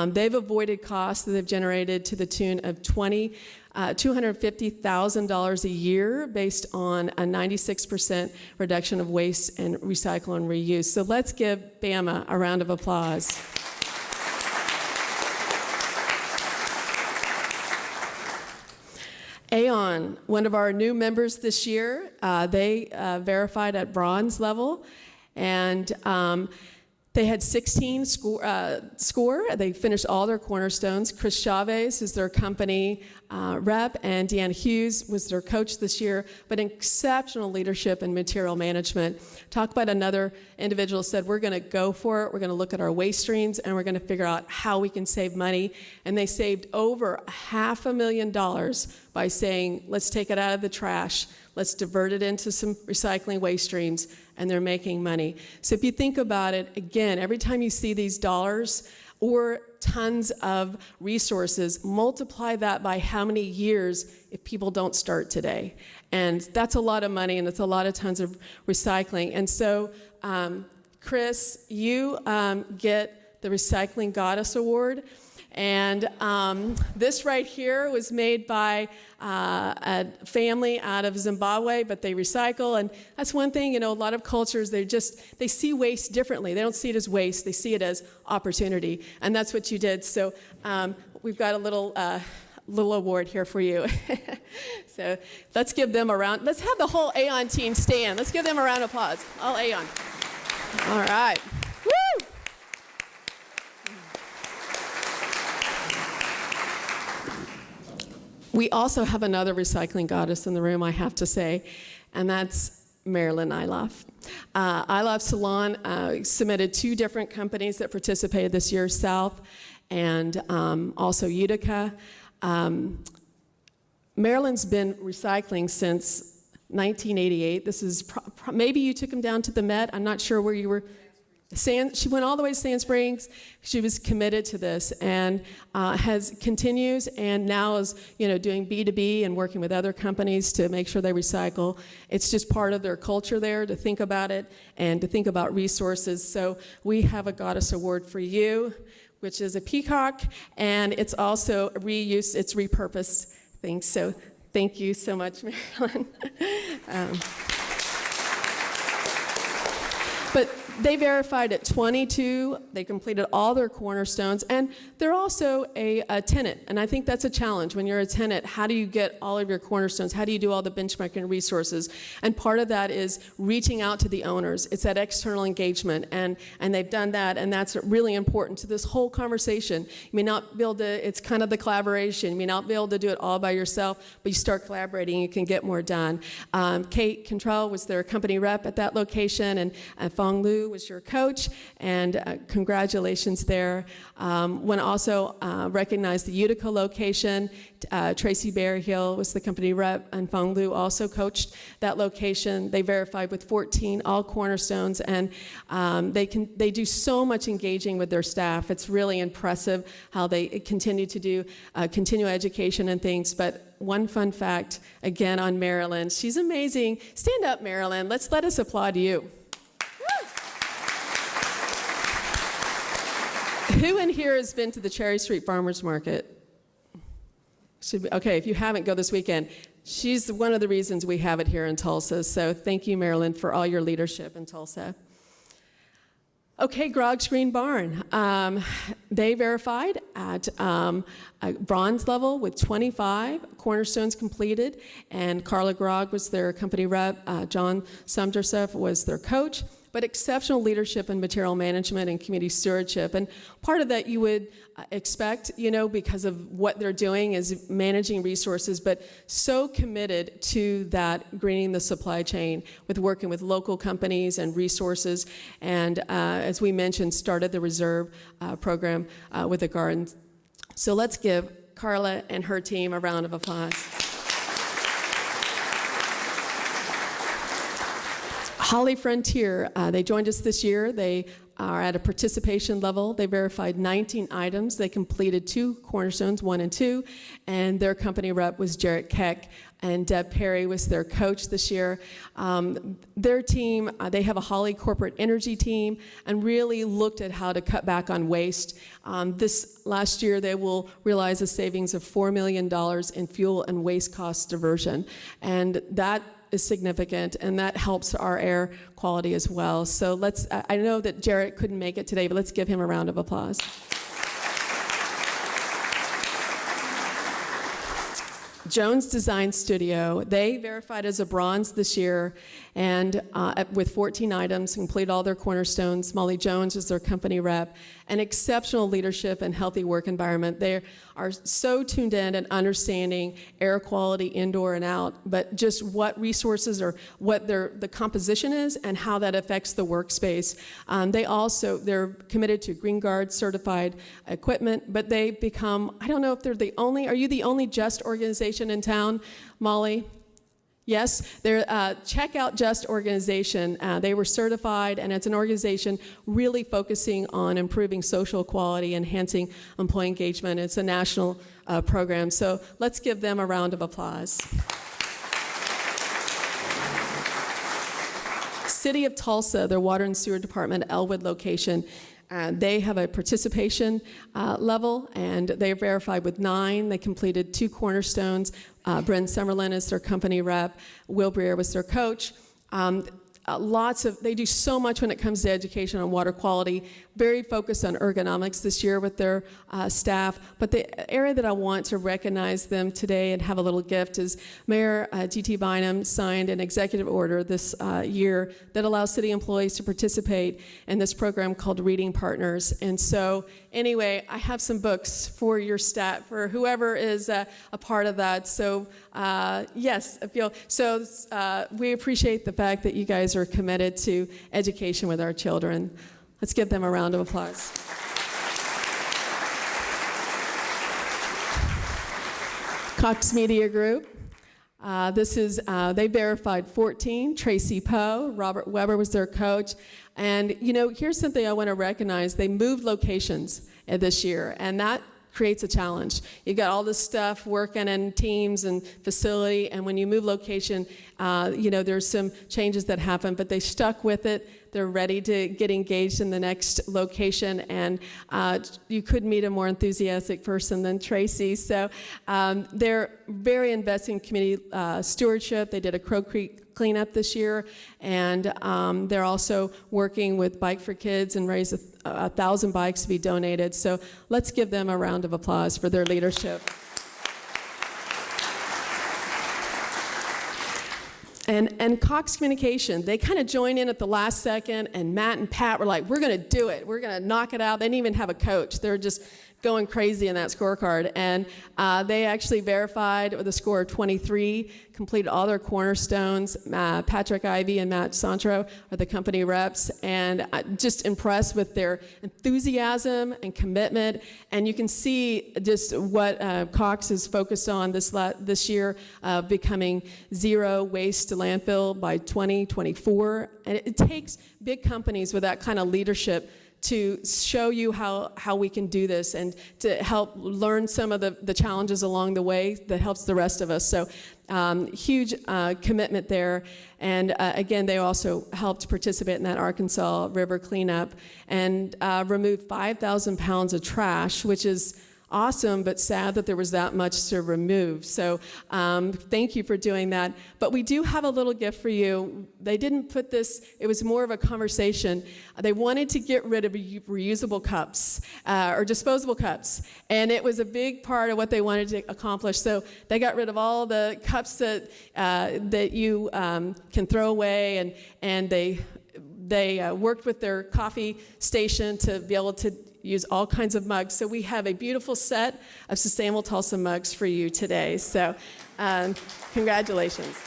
They've avoided costs that they've generated to the tune of $250,000 a year based on a 96% reduction of waste and recycle and reuse. So let's give Bama a round of applause. Aon, one of our new members this year, they verified at bronze level. And they had 16 score. They finished all their cornerstones. Chris Chavez is their company rep, and Deanna Hughes was their coach this year, but exceptional leadership and material management. Talk about another individual said, we're going to go for it. We're going to look at our waste streams, and we're going to figure out how we can save money. And they saved over $500,000 by saying, let's take it out of the trash. Let's divert it into some recycling waste streams, and they're making money. So if you think about it, again, every time you see these dollars or tons of resources, multiply that by how many years if people don't start today. And that's a lot of money, and it's a lot of tons of recycling. And so, Chris, you get the Recycling Goddess Award. And this right here was made by a family out of Zimbabwe, but they recycle. And that's one thing, a lot of cultures, they see waste differently. They don't see it as waste, they see it as opportunity. And that's what you did. So we've got a little award here for you. So let's give them a round. Let's have the whole Aon team stand. Let's give them a round of applause. All Aon. All right. Woo! We also have another recycling goddess in the room, I have to say, and that's Marilyn Iloff. Iloff Salon submitted 2 different companies that participated this year, South and also Utica. Marilyn's been recycling since 1988. This is maybe you took them down to the Met. I'm not sure where you were. She went all the way to Sand Springs. She was committed to this, and continues, and now is doing B2B and working with other companies to make sure they recycle. It's just part of their culture there to think about it and to think about resources. So we have a Goddess Award for you, which is a peacock, and it's also reuse. It's repurposed things. So thank you so much, Marilyn. But they verified at 22. They completed all their cornerstones, and they're also a tenant. And I think that's a challenge. When you're a tenant, how do you get all of your cornerstones? How do you do all the benchmarking resources? And part of that is reaching out to the owners. It's that external engagement, and they've done that, and that's really important to this whole conversation. You may not be able to, it's kind of the collaboration. You may not be able to do it all by yourself, but you start collaborating, you can get more done. Kate Cantrell was their company rep at that location, and Fong Lu was your coach, and congratulations there. Want to also recognize the Utica location. Tracy Berryhill was the company rep, and Fong Lu also coached that location. They verified with 14 all cornerstones, and they do so much engaging with their staff. It's really impressive how they continue to do continual education and things. But one fun fact, again, on Marilyn, she's amazing. Stand up, Marilyn. Let us applaud you. Who in here has been to the Cherry Street Farmers Market? Okay, if you haven't, go this weekend. She's one of the reasons we have it here in Tulsa. So thank you, Marilyn, for all your leadership in Tulsa. Okay, Grog's Green Barn. They verified at a bronze level with 25 cornerstones completed, and Carla Grog was their company rep. John Sumderseth was their coach, but exceptional leadership in material management and community stewardship. And part of that you would expect, because of what they're doing is managing resources, but so committed to that greening the supply chain with working with local companies and resources. And as we mentioned, started the reserve program with the garden. So let's give Carla and her team a round of applause. Holly Frontier, they joined us this year. They are at a participation level. They verified 19 items. They completed 2 cornerstones, 1 and 2, and their company rep was Jarrett Keck, and Deb Perry was their coach this year. Their team, they have a Holly corporate energy team, and really looked at how to cut back on waste. This last year, they will realize a savings of $4 million in fuel and waste cost diversion, and that is significant, and that helps our air quality as well. So I know that Jarrett couldn't make it today, but let's give him a round of applause. Jones Design Studio, they verified as a bronze this year, and with 14 items, completed all their cornerstones. Molly Jones is their company rep, and exceptional leadership and healthy work environment. They are so tuned in and understanding air quality indoor and out, but just what resources or what the composition is and how that affects the workspace. They're committed to Green Guard certified equipment, but they become, I don't know if they're the only, are you the only JUST organization in town, Molly? Yes, they're Check Out JUST organization. They were certified, and it's an organization really focusing on improving social equality, enhancing employee engagement. It's a national program, so let's give them a round of applause. City of Tulsa, their water and sewer department, Elwood location. They have a participation level, and they verified with 9. They completed 2 cornerstones. Bryn Summerlin is their company rep. Will Breer was their coach. They do so much when it comes to education on water quality, very focused on ergonomics this year with their staff. But the area that I want to recognize them today and have a little gift is Mayor G.T. Bynum signed an executive order this year that allows city employees to participate in this program called Reading Partners. And so anyway, I have some books for your staff, for whoever is a part of that. So yes, we appreciate the fact that you guys are committed to education with our children. Let's give them a round of applause. Cox Media Group. They verified 14. Tracy Poe, Robert Weber was their coach. And here's something I want to recognize. They moved locations this year, and that creates a challenge. You've got all this stuff working in teams and facility, and when you move location, there's some changes that happen, but they stuck with it. They're ready to get engaged in the next location, and you couldn't meet a more enthusiastic person than Tracy. So they're very invested in community stewardship. They did a Crow Creek cleanup this year, and they're also working with Bike for Kids and raised 1,000 bikes to be donated. So let's give them a round of applause for their leadership. And Cox Communication, they kind of joined in at the last second, and Matt and Pat were like, we're going to do it. We're going to knock it out. They didn't even have a coach. They're just going crazy in that scorecard. And they actually verified with a score of 23, completed all their cornerstones. Patrick Ivey and Matt Santro are the company reps, and just impressed with their enthusiasm and commitment. And you can see just what Cox is focused on this year, becoming zero waste to landfill by 2024. And it takes big companies with that kind of leadership to show you how we can do this and to help learn some of the challenges along the way that helps the rest of us. So huge commitment there. And again, they also helped participate in that Arkansas River cleanup and removed 5,000 pounds of trash, which is awesome, but sad that there was that much to remove. So thank you for doing that. But we do have a little gift for you. They didn't put this, it was more of a conversation. They wanted to get rid of reusable cups or disposable cups. And it was a big part of what they wanted to accomplish. So they got rid of all the cups that you can throw away, and they worked with their coffee station to be able to use all kinds of mugs. So we have a beautiful set of Sustainable Tulsa mugs for you today. So congratulations.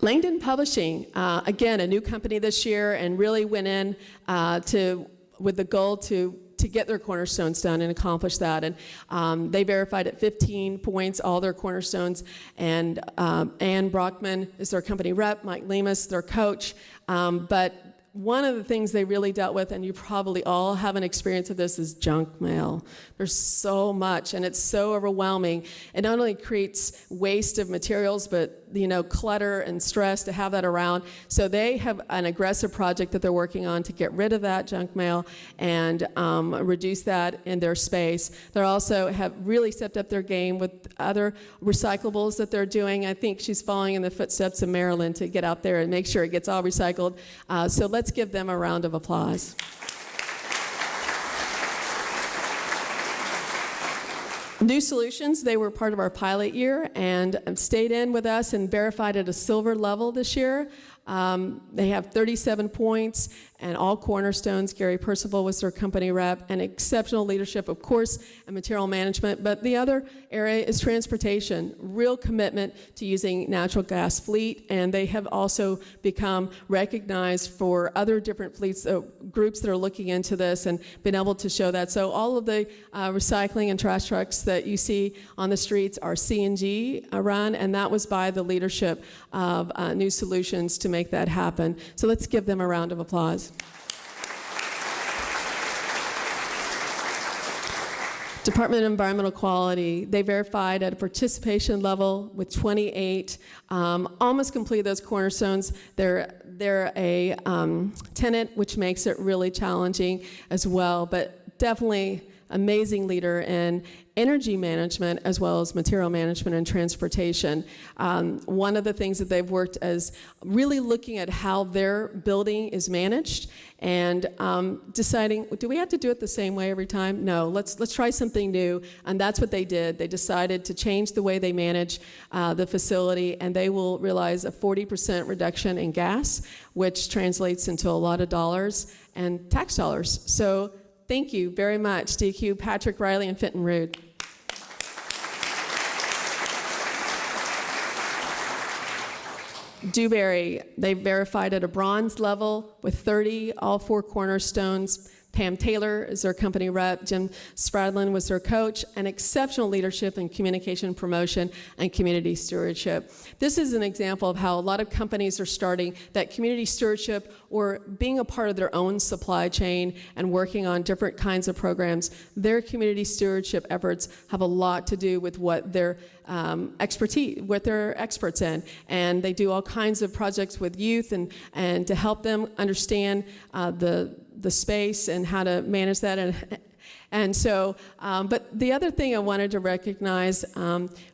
Langdon Publishing, again, a new company this year, and really went in with the goal to get their cornerstones done and accomplish that. And they verified at 15 points all their cornerstones. And Ann Brockman is their company rep, Mike Lemus, their coach. But one of the things they really dealt with, and you probably all have an experience of this, is junk mail. There's so much, and it's so overwhelming. It not only creates waste of materials, but clutter and stress to have that around. So they have an aggressive project that they're working on to get rid of that junk mail and reduce that in their space. They also have really stepped up their game with other recyclables that they're doing. I think she's following in the footsteps of Marilyn to get out there and make sure it gets all recycled. So let's give them a round of applause. New Solutions, they were part of our pilot year and stayed in with us and verified at a silver level this year. They have 37 points and all cornerstones. Gary Percival was their company rep, and exceptional leadership, of course, and material management. But the other area is transportation, real commitment to using natural gas fleet, and they have also become recognized for other different fleets, groups that are looking into this and been able to show that. So all of the recycling and trash trucks that you see on the streets are CNG run, and that was by the leadership of New Solutions to make that happen. So let's give them a round of applause. Department of Environmental Quality, they verified at a participation level with 28, almost complete those cornerstones. They're a tenant, which makes it really challenging as well, but definitely amazing leader in energy management as well as material management and transportation. One of the things that they've worked is really looking at how their building is managed and deciding, do we have to do it the same way every time? No, let's try something new, and that's what they did. They decided to change the way they manage the facility, and they will realize a 40% reduction in gas, which translates into a lot of dollars and tax dollars. So thank you very much, DQ, Patrick, Riley, and Fenton Rood. Dewberry, they verified at a bronze level with 30, all 4 cornerstones. Pam Taylor is their company rep. Jim Spradlin was their coach, and exceptional leadership in communication, promotion, and community stewardship. This is an example of how a lot of companies are starting that community stewardship or being a part of their own supply chain and working on different kinds of programs. Their community stewardship efforts have a lot to do with what their expertise, what they're experts in. And they do all kinds of projects with youth and to help them understand the space and how to manage that. And so, but the other thing I wanted to recognize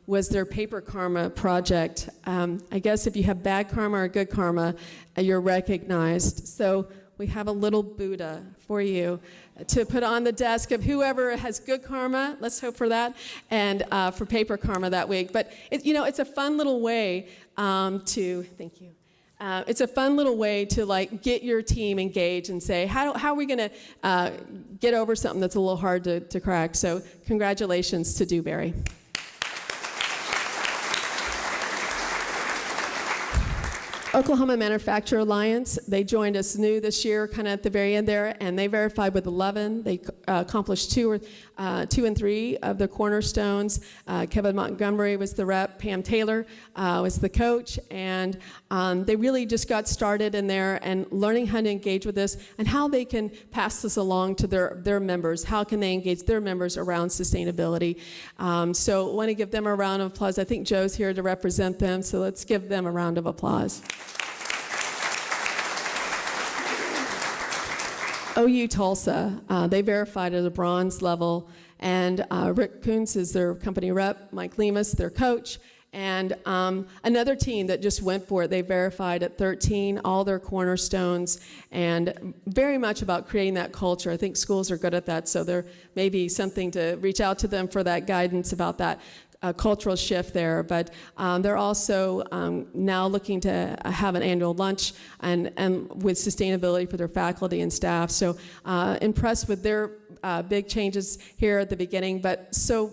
was their Paper Karma project. I guess if you have bad karma or good karma, you're recognized. So we have a little Buddha for you to put on the desk of whoever has good karma, let's hope for that, and for Paper Karma that week. But it's a fun little way thank you. It's a fun little way to get your team engaged and say, how are we going to get over something that's a little hard to crack? So congratulations to Dewberry. Oklahoma Manufacturer Alliance, they joined us new this year, kind of at the very end there, and they verified with 11. They accomplished 2 and 3 of the cornerstones. Kevin Montgomery was the rep, Pam Taylor was the coach, and they really just got started in there and learning how to engage with this and how they can pass this along to their members. How can they engage their members around sustainability? So I want to give them a round of applause. I think Joe's here to represent them, so let's give them a round of applause. OU Tulsa, they verified at a bronze level, and Rick Kuntz is their company rep, Mike Lemus, their coach, and another team that just went for it. They verified at 13 all their cornerstones, and very much about creating that culture. I think schools are good at that, so there may be something to reach out to them for that guidance about that cultural shift there. But they're also now looking to have an annual lunch and with sustainability for their faculty and staff. So impressed with their big changes here at the beginning. But so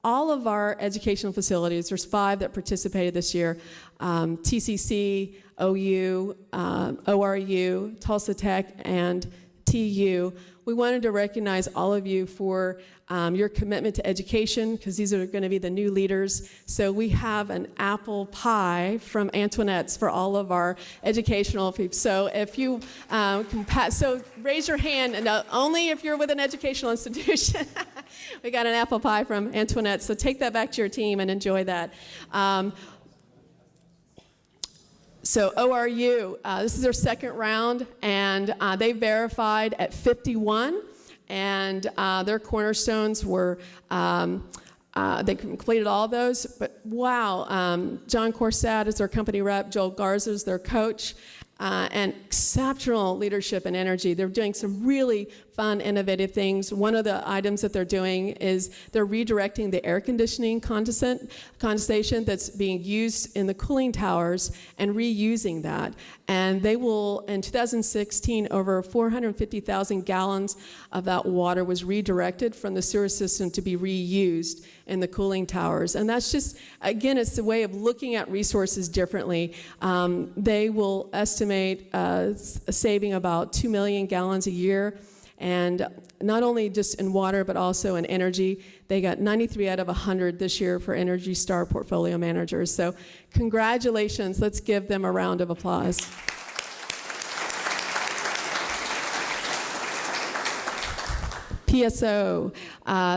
all of our educational facilities, there's 5 that participated this year, TCC, OU, ORU, Tulsa Tech, and TU. We wanted to recognize all of you for your commitment to education, because these are going to be the new leaders. So we have an apple pie from Antoinette's for all of our educational people. So if you so raise your hand, and only if you're with an educational institution. We got an apple pie from Antoinette, so take that back to your team and enjoy that. So ORU, this is their second round, and they verified at 51, and their cornerstones were, they completed all those, but wow, John Corsad is their company rep, Joel Garza is their coach, and exceptional leadership and energy. They're doing some really fun, innovative things. One of the items that they're doing is they're redirecting the air conditioning condensation that's being used in the cooling towers and reusing that. And they will, in 2016, over 450,000 gallons of that water was redirected from the sewer system to be reused in the cooling towers. And that's just, again, it's a way of looking at resources differently. They will estimate saving about 2 million gallons a year, and not only just in water, but also in energy. They got 93 out of 100 this year for Energy Star portfolio managers. So congratulations. Let's give them a round of applause. PSO,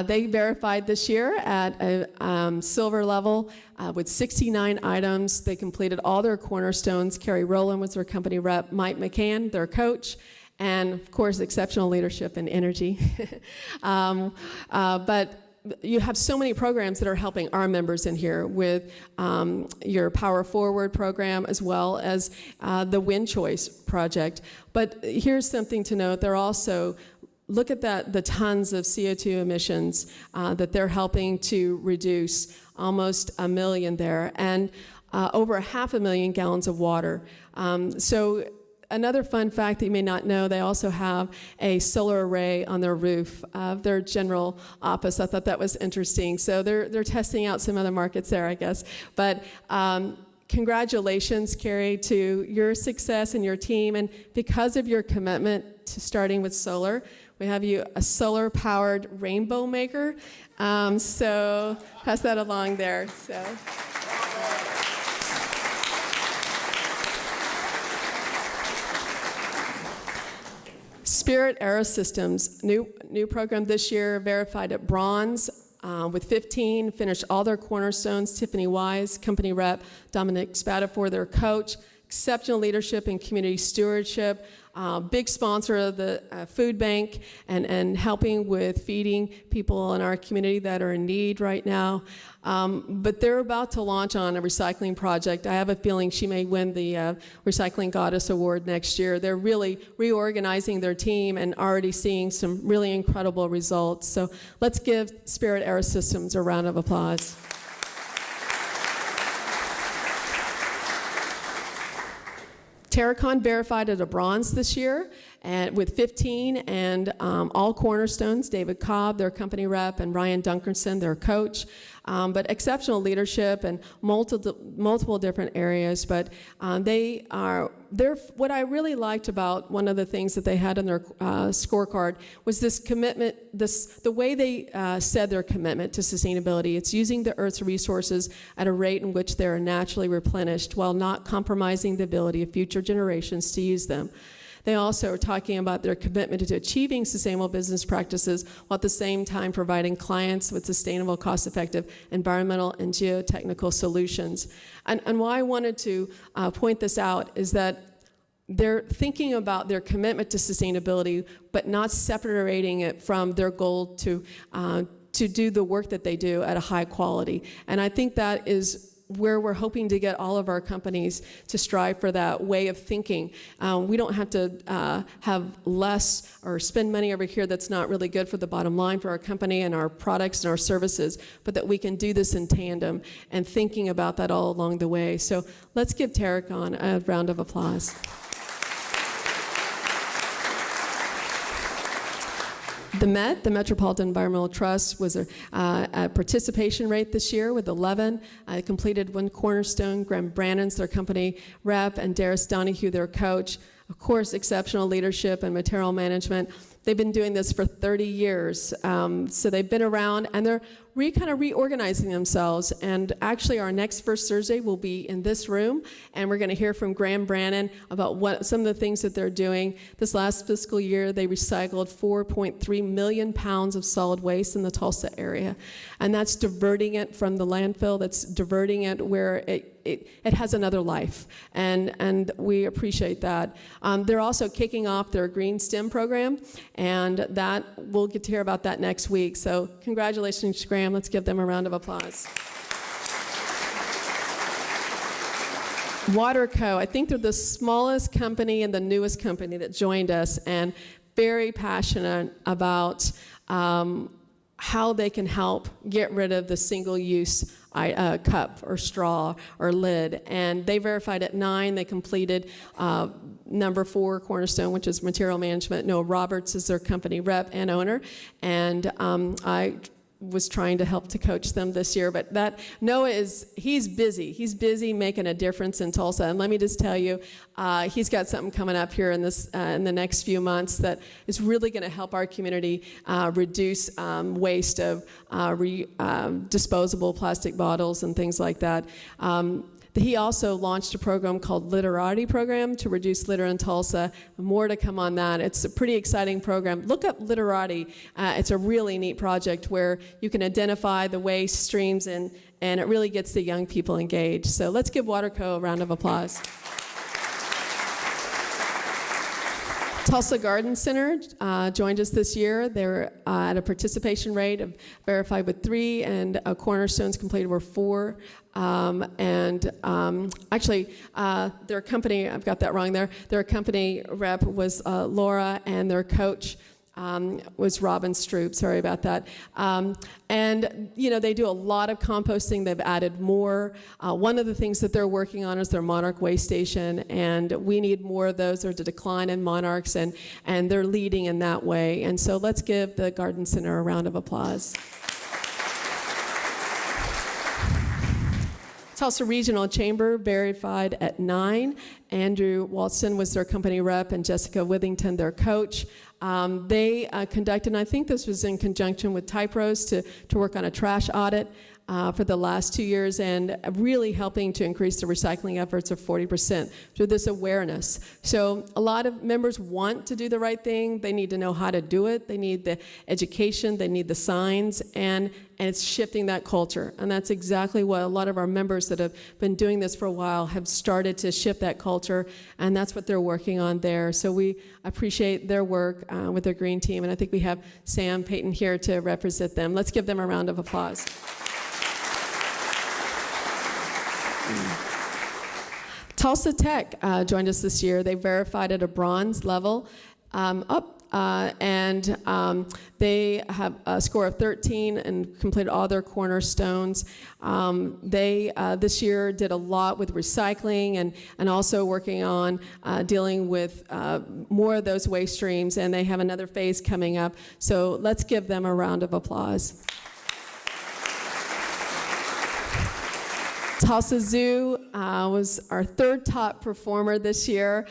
they verified this year at a silver level with 69 items. They completed all their cornerstones. Carrie Rowland was their company rep, Mike McCann, their coach, and of course, exceptional leadership and energy. But you have so many programs that are helping our members in here with your Power Forward program, as well as the Win Choice project. But here's something to note. They're also, look at that, the tons of CO2 emissions that they're helping to reduce, almost 1 million there, and over 500,000 gallons of water. So another fun fact that you may not know, they also have a solar array on their roof of their general office. I thought that was interesting. So they're testing out some other markets there, I guess. But congratulations, Carrie, to your success and your team. And because of your commitment to starting with solar, we have you a solar-powered rainbow maker. So pass that along there. So. Spirit Aerosystems, new program this year, verified at bronze with 15, finished all their cornerstones. Tiffany Wise, company rep, Dominic Spatafor, their coach, exceptional leadership and community stewardship, big sponsor of the food bank and helping with feeding people in our community that are in need right now. But they're about to launch on a recycling project. I have a feeling she may win the Recycling Goddess Award next year. They're really reorganizing their team and already seeing some really incredible results. So let's give Spirit Aerosystems a round of applause. Terracon verified at a bronze this year and with 15, and all cornerstones, David Cobb, their company rep, and Ryan Dunkerson, their coach. But exceptional leadership in multiple different areas. But what I really liked about one of the things that they had in their scorecard was this commitment, the way they said their commitment to sustainability. It's using the Earth's resources at a rate in which they are naturally replenished while not compromising the ability of future generations to use them. They also are talking about their commitment to achieving sustainable business practices while at the same time providing clients with sustainable, cost-effective environmental and geotechnical solutions. And why I wanted to point this out is that they're thinking about their commitment to sustainability, but not separating it from their goal to do the work that they do at a high quality. And I think that is where we're hoping to get all of our companies to strive for that way of thinking. We don't have to have less or spend money over here that's not really good for the bottom line for our company and our products and our services, but that we can do this in tandem and thinking about that all along the way. So let's give Terracon a round of applause. The MET, the Metropolitan Environmental Trust, was a participation rate this year with 11. Completed one cornerstone. Graham Brannon's their company rep, and Darius Donahue, their coach. Of course, exceptional leadership and material management. They've been doing this for 30 years. So they've been around, and they're kind of reorganizing themselves. And actually, our next First Thursday will be in this room, and we're going to hear from Graham Brannon about some of the things that they're doing. This last fiscal year, they recycled 4.3 million pounds of solid waste in the Tulsa area. And that's diverting it from the landfill, that's diverting it where it has another life, and we appreciate that. They're also kicking off their Green STEM program, and that we'll get to hear about that next week. So congratulations, Graham. Let's give them a round of applause. Waterco, I think they're the smallest company and the newest company that joined us, and very passionate about how they can help get rid of the single-use cup or straw or lid. And they verified at 9. They completed number 4 cornerstone, which is material management. Noah Roberts is their company rep and owner. And I was trying to help to coach them this year, but Noah he's busy making a difference in Tulsa. And let me just tell you, he's got something coming up here in the next few months that is really going to help our community reduce waste of disposable plastic bottles and things like that. He also launched a program called Litterati Program to reduce litter in Tulsa. More to come on that. It's a pretty exciting program. Look up Litterati. It's a really neat project where you can identify the waste streams, and it really gets the young people engaged. So let's give Waterco a round of applause. Tulsa Garden Center joined us this year. They're at a participation rate of verified with 3, and cornerstones completed were 4. Actually, their company, I've got that wrong there, their company rep was Laura, and their coach was Robin Stroop. Sorry about that. And, they do a lot of composting. They've added more. One of the things that they're working on is their monarch waste station, and we need more of those. There's a decline in monarchs, and they're leading in that way. And so let's give the Garden Center a round of applause. Tulsa Regional Chamber verified at 9. Andrew Walston was their company rep, and Jessica Withington their coach. They conducted, and I think this was in conjunction with Typros, to work on a trash audit for the last 2 years, and really helping to increase the recycling efforts of 40% through this awareness. So a lot of members want to do the right thing. They need to know how to do it. They need the education. They need the signs, and it's shifting that culture. And that's exactly what a lot of our members that have been doing this for a while have started to shift that culture, and that's what they're working on there. So we appreciate their work with their green team, and I think we have Sam Payton here to represent them. Let's give them a round of applause. Tulsa Tech joined us this year. They verified at a bronze level and they have a score of 13 and completed all their cornerstones. They this year did a lot with recycling and also working on dealing with more of those waste streams, and they have another phase coming up. So let's give them a round of applause. Tulsa Zoo was our 3rd top performer this year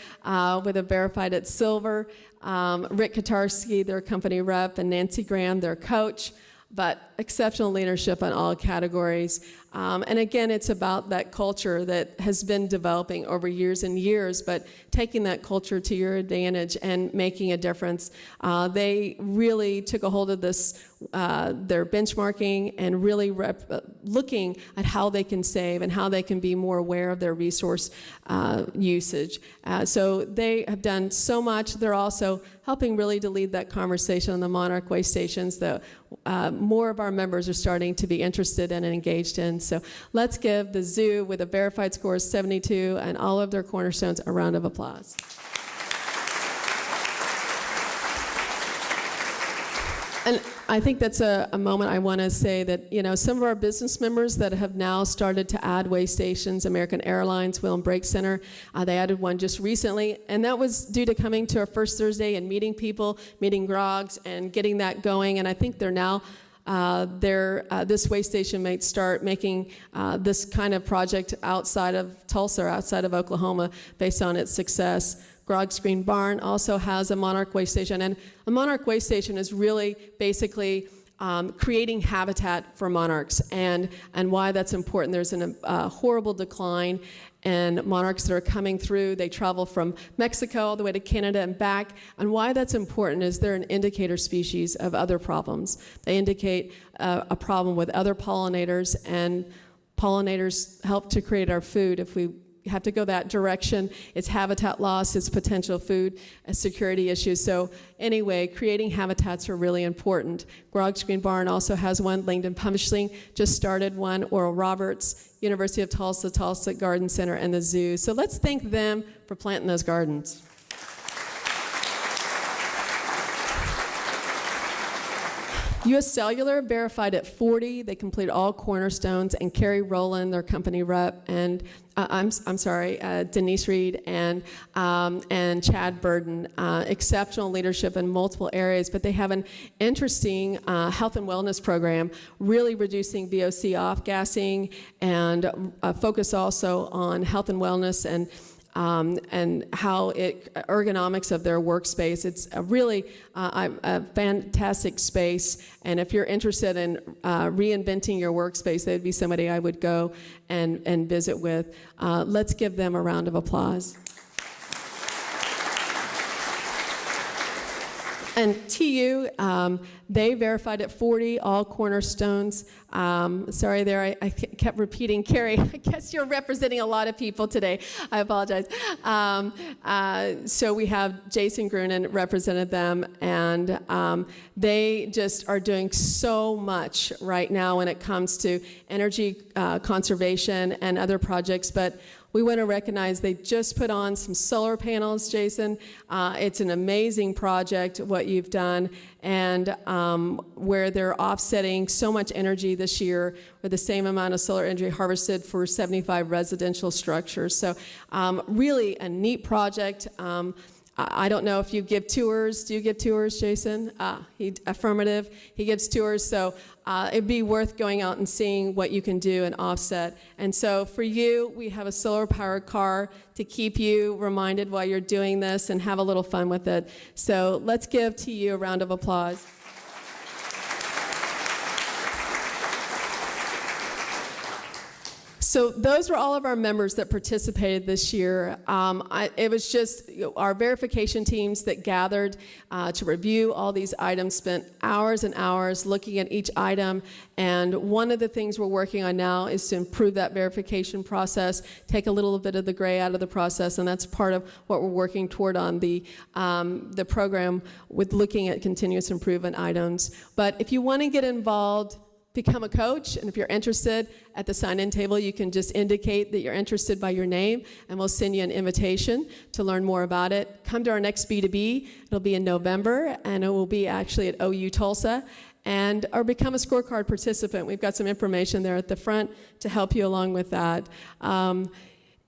with a verified at silver. Rick Katarski, their company rep, and Nancy Graham, their coach, but exceptional leadership on all categories. And again, it's about that culture that has been developing over years and years, but taking that culture to your advantage and making a difference. They really took a hold of this, their benchmarking, and really looking at how they can save and how they can be more aware of their resource usage. So they have done so much. They're also helping really to lead that conversation on the Monarch Way stations that more of our members are starting to be interested in and engaged in. So let's give the zoo with a verified score of 72 and all of their cornerstones a round of applause. And I think that's a moment I want to say that, some of our business members that have now started to add way stations, American Airlines, Wheel and Brake Center, they added one just recently, and that was due to coming to our first Thursday and meeting people, meeting grogs, and getting that going, and I think they're now this way station might start making this kind of project outside of Tulsa or outside of Oklahoma based on its success. Grog's Green Barn also has a Monarch Way Station, and a Monarch Way Station is really basically creating habitat for monarchs, and why that's important. There's a horrible decline in monarchs that are coming through. They travel from Mexico all the way to Canada and back, and why that's important is they're an indicator species of other problems. They indicate a problem with other pollinators, and pollinators help to create our food. If we have to go that direction, it's habitat loss, it's potential food security issues. So anyway, creating habitats are really important. Grog's Green Barn also has one. Langdon Publishing just started one. Oral Roberts, University of Tulsa, Tulsa Garden Center, and the zoo. So let's thank them for planting those gardens. U.S. Cellular verified at 40. They completed all cornerstones, and Carrie Rowland, their company rep, and Denise Reed and Chad Burden, exceptional leadership in multiple areas, but they have an interesting health and wellness program, really reducing VOC off-gassing, and focus also on health and wellness and how ergonomics of their workspace. It's a really a fantastic space, and if you're interested in reinventing your workspace, they'd be somebody I would go and visit with. Let's give them a round of applause. And TU, they verified at 40, all cornerstones. Sorry there, I kept repeating. Carrie, I guess you're representing a lot of people today. I apologize. So we have Jason Grunin represented them, and they just are doing so much right now when it comes to energy conservation and other projects, but we want to recognize they just put on some solar panels, Jason. It's an amazing project, what you've done, and where they're offsetting so much energy this year with the same amount of solar energy harvested for 75 residential structures. So really a neat project. I don't know if you give tours. Do you give tours, Jason? Affirmative. He gives tours, so it'd be worth going out and seeing what you can do and offset. And so for you, we have a solar-powered car to keep you reminded while you're doing this and have a little fun with it. So let's give TU a round of applause. So those were all of our members that participated this year. It was just our verification teams that gathered to review all these items, spent hours and hours looking at each item, and one of the things we're working on now is to improve that verification process, take a little bit of the gray out of the process, and that's part of what we're working toward on the program with looking at continuous improvement items. But if you want to get involved, become a coach, and if you're interested, at the sign-in table you can just indicate that you're interested by your name, and we'll send you an invitation to learn more about it. Come to our next B2B. It'll be in November, and it will be actually at OU Tulsa, or become a scorecard participant. We've got some information there at the front to help you along with that.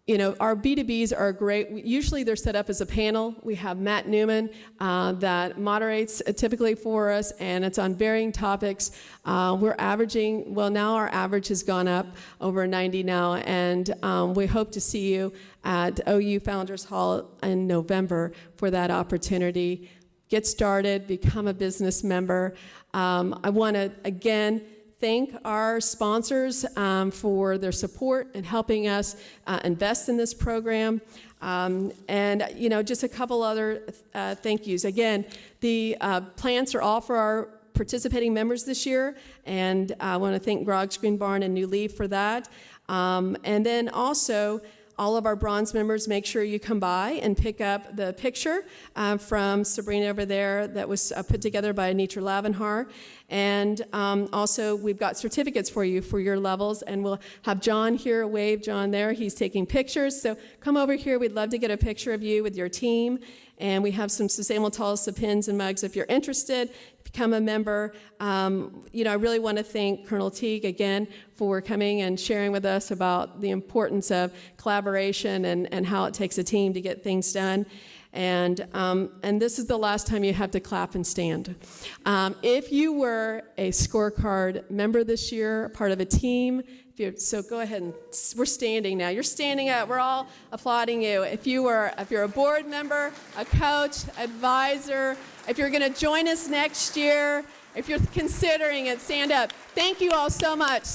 Our B2Bs are great. Usually they're set up as a panel. We have Matt Newman that moderates typically for us, and it's on varying topics. We're averaging, now our average has gone up over 90 now, and we hope to see you at OU Founders Hall in November for that opportunity. Get started, become a business member. I want to, again, thank our sponsors for their support and helping us invest in this program. Just a couple other thank yous. Again, the plants are all for our participating members this year, and I want to thank Grog's Green Barn and New Leaf for that. And then also, all of our bronze members, make sure you come by and pick up the picture from Sabrina over there that was put together by Anitra Lavenhar. And also, we've got certificates for you for your levels, and we'll have John here, wave John there. He's taking pictures, so come over here. We'd love to get a picture of you with your team. And we have some sustainable Tulsa pins and mugs if you're interested. Become a member. I really want to thank Colonel Teague again for coming and sharing with us about the importance of collaboration and how it takes a team to get things done. And this is the last time you have to clap and stand. If you were a scorecard member this year, part of a team, so go ahead and we're standing now. You're standing up. We're all applauding you. If you're a board member, a coach, advisor, if you're going to join us next year, if you're considering it, stand up. Thank you all so much.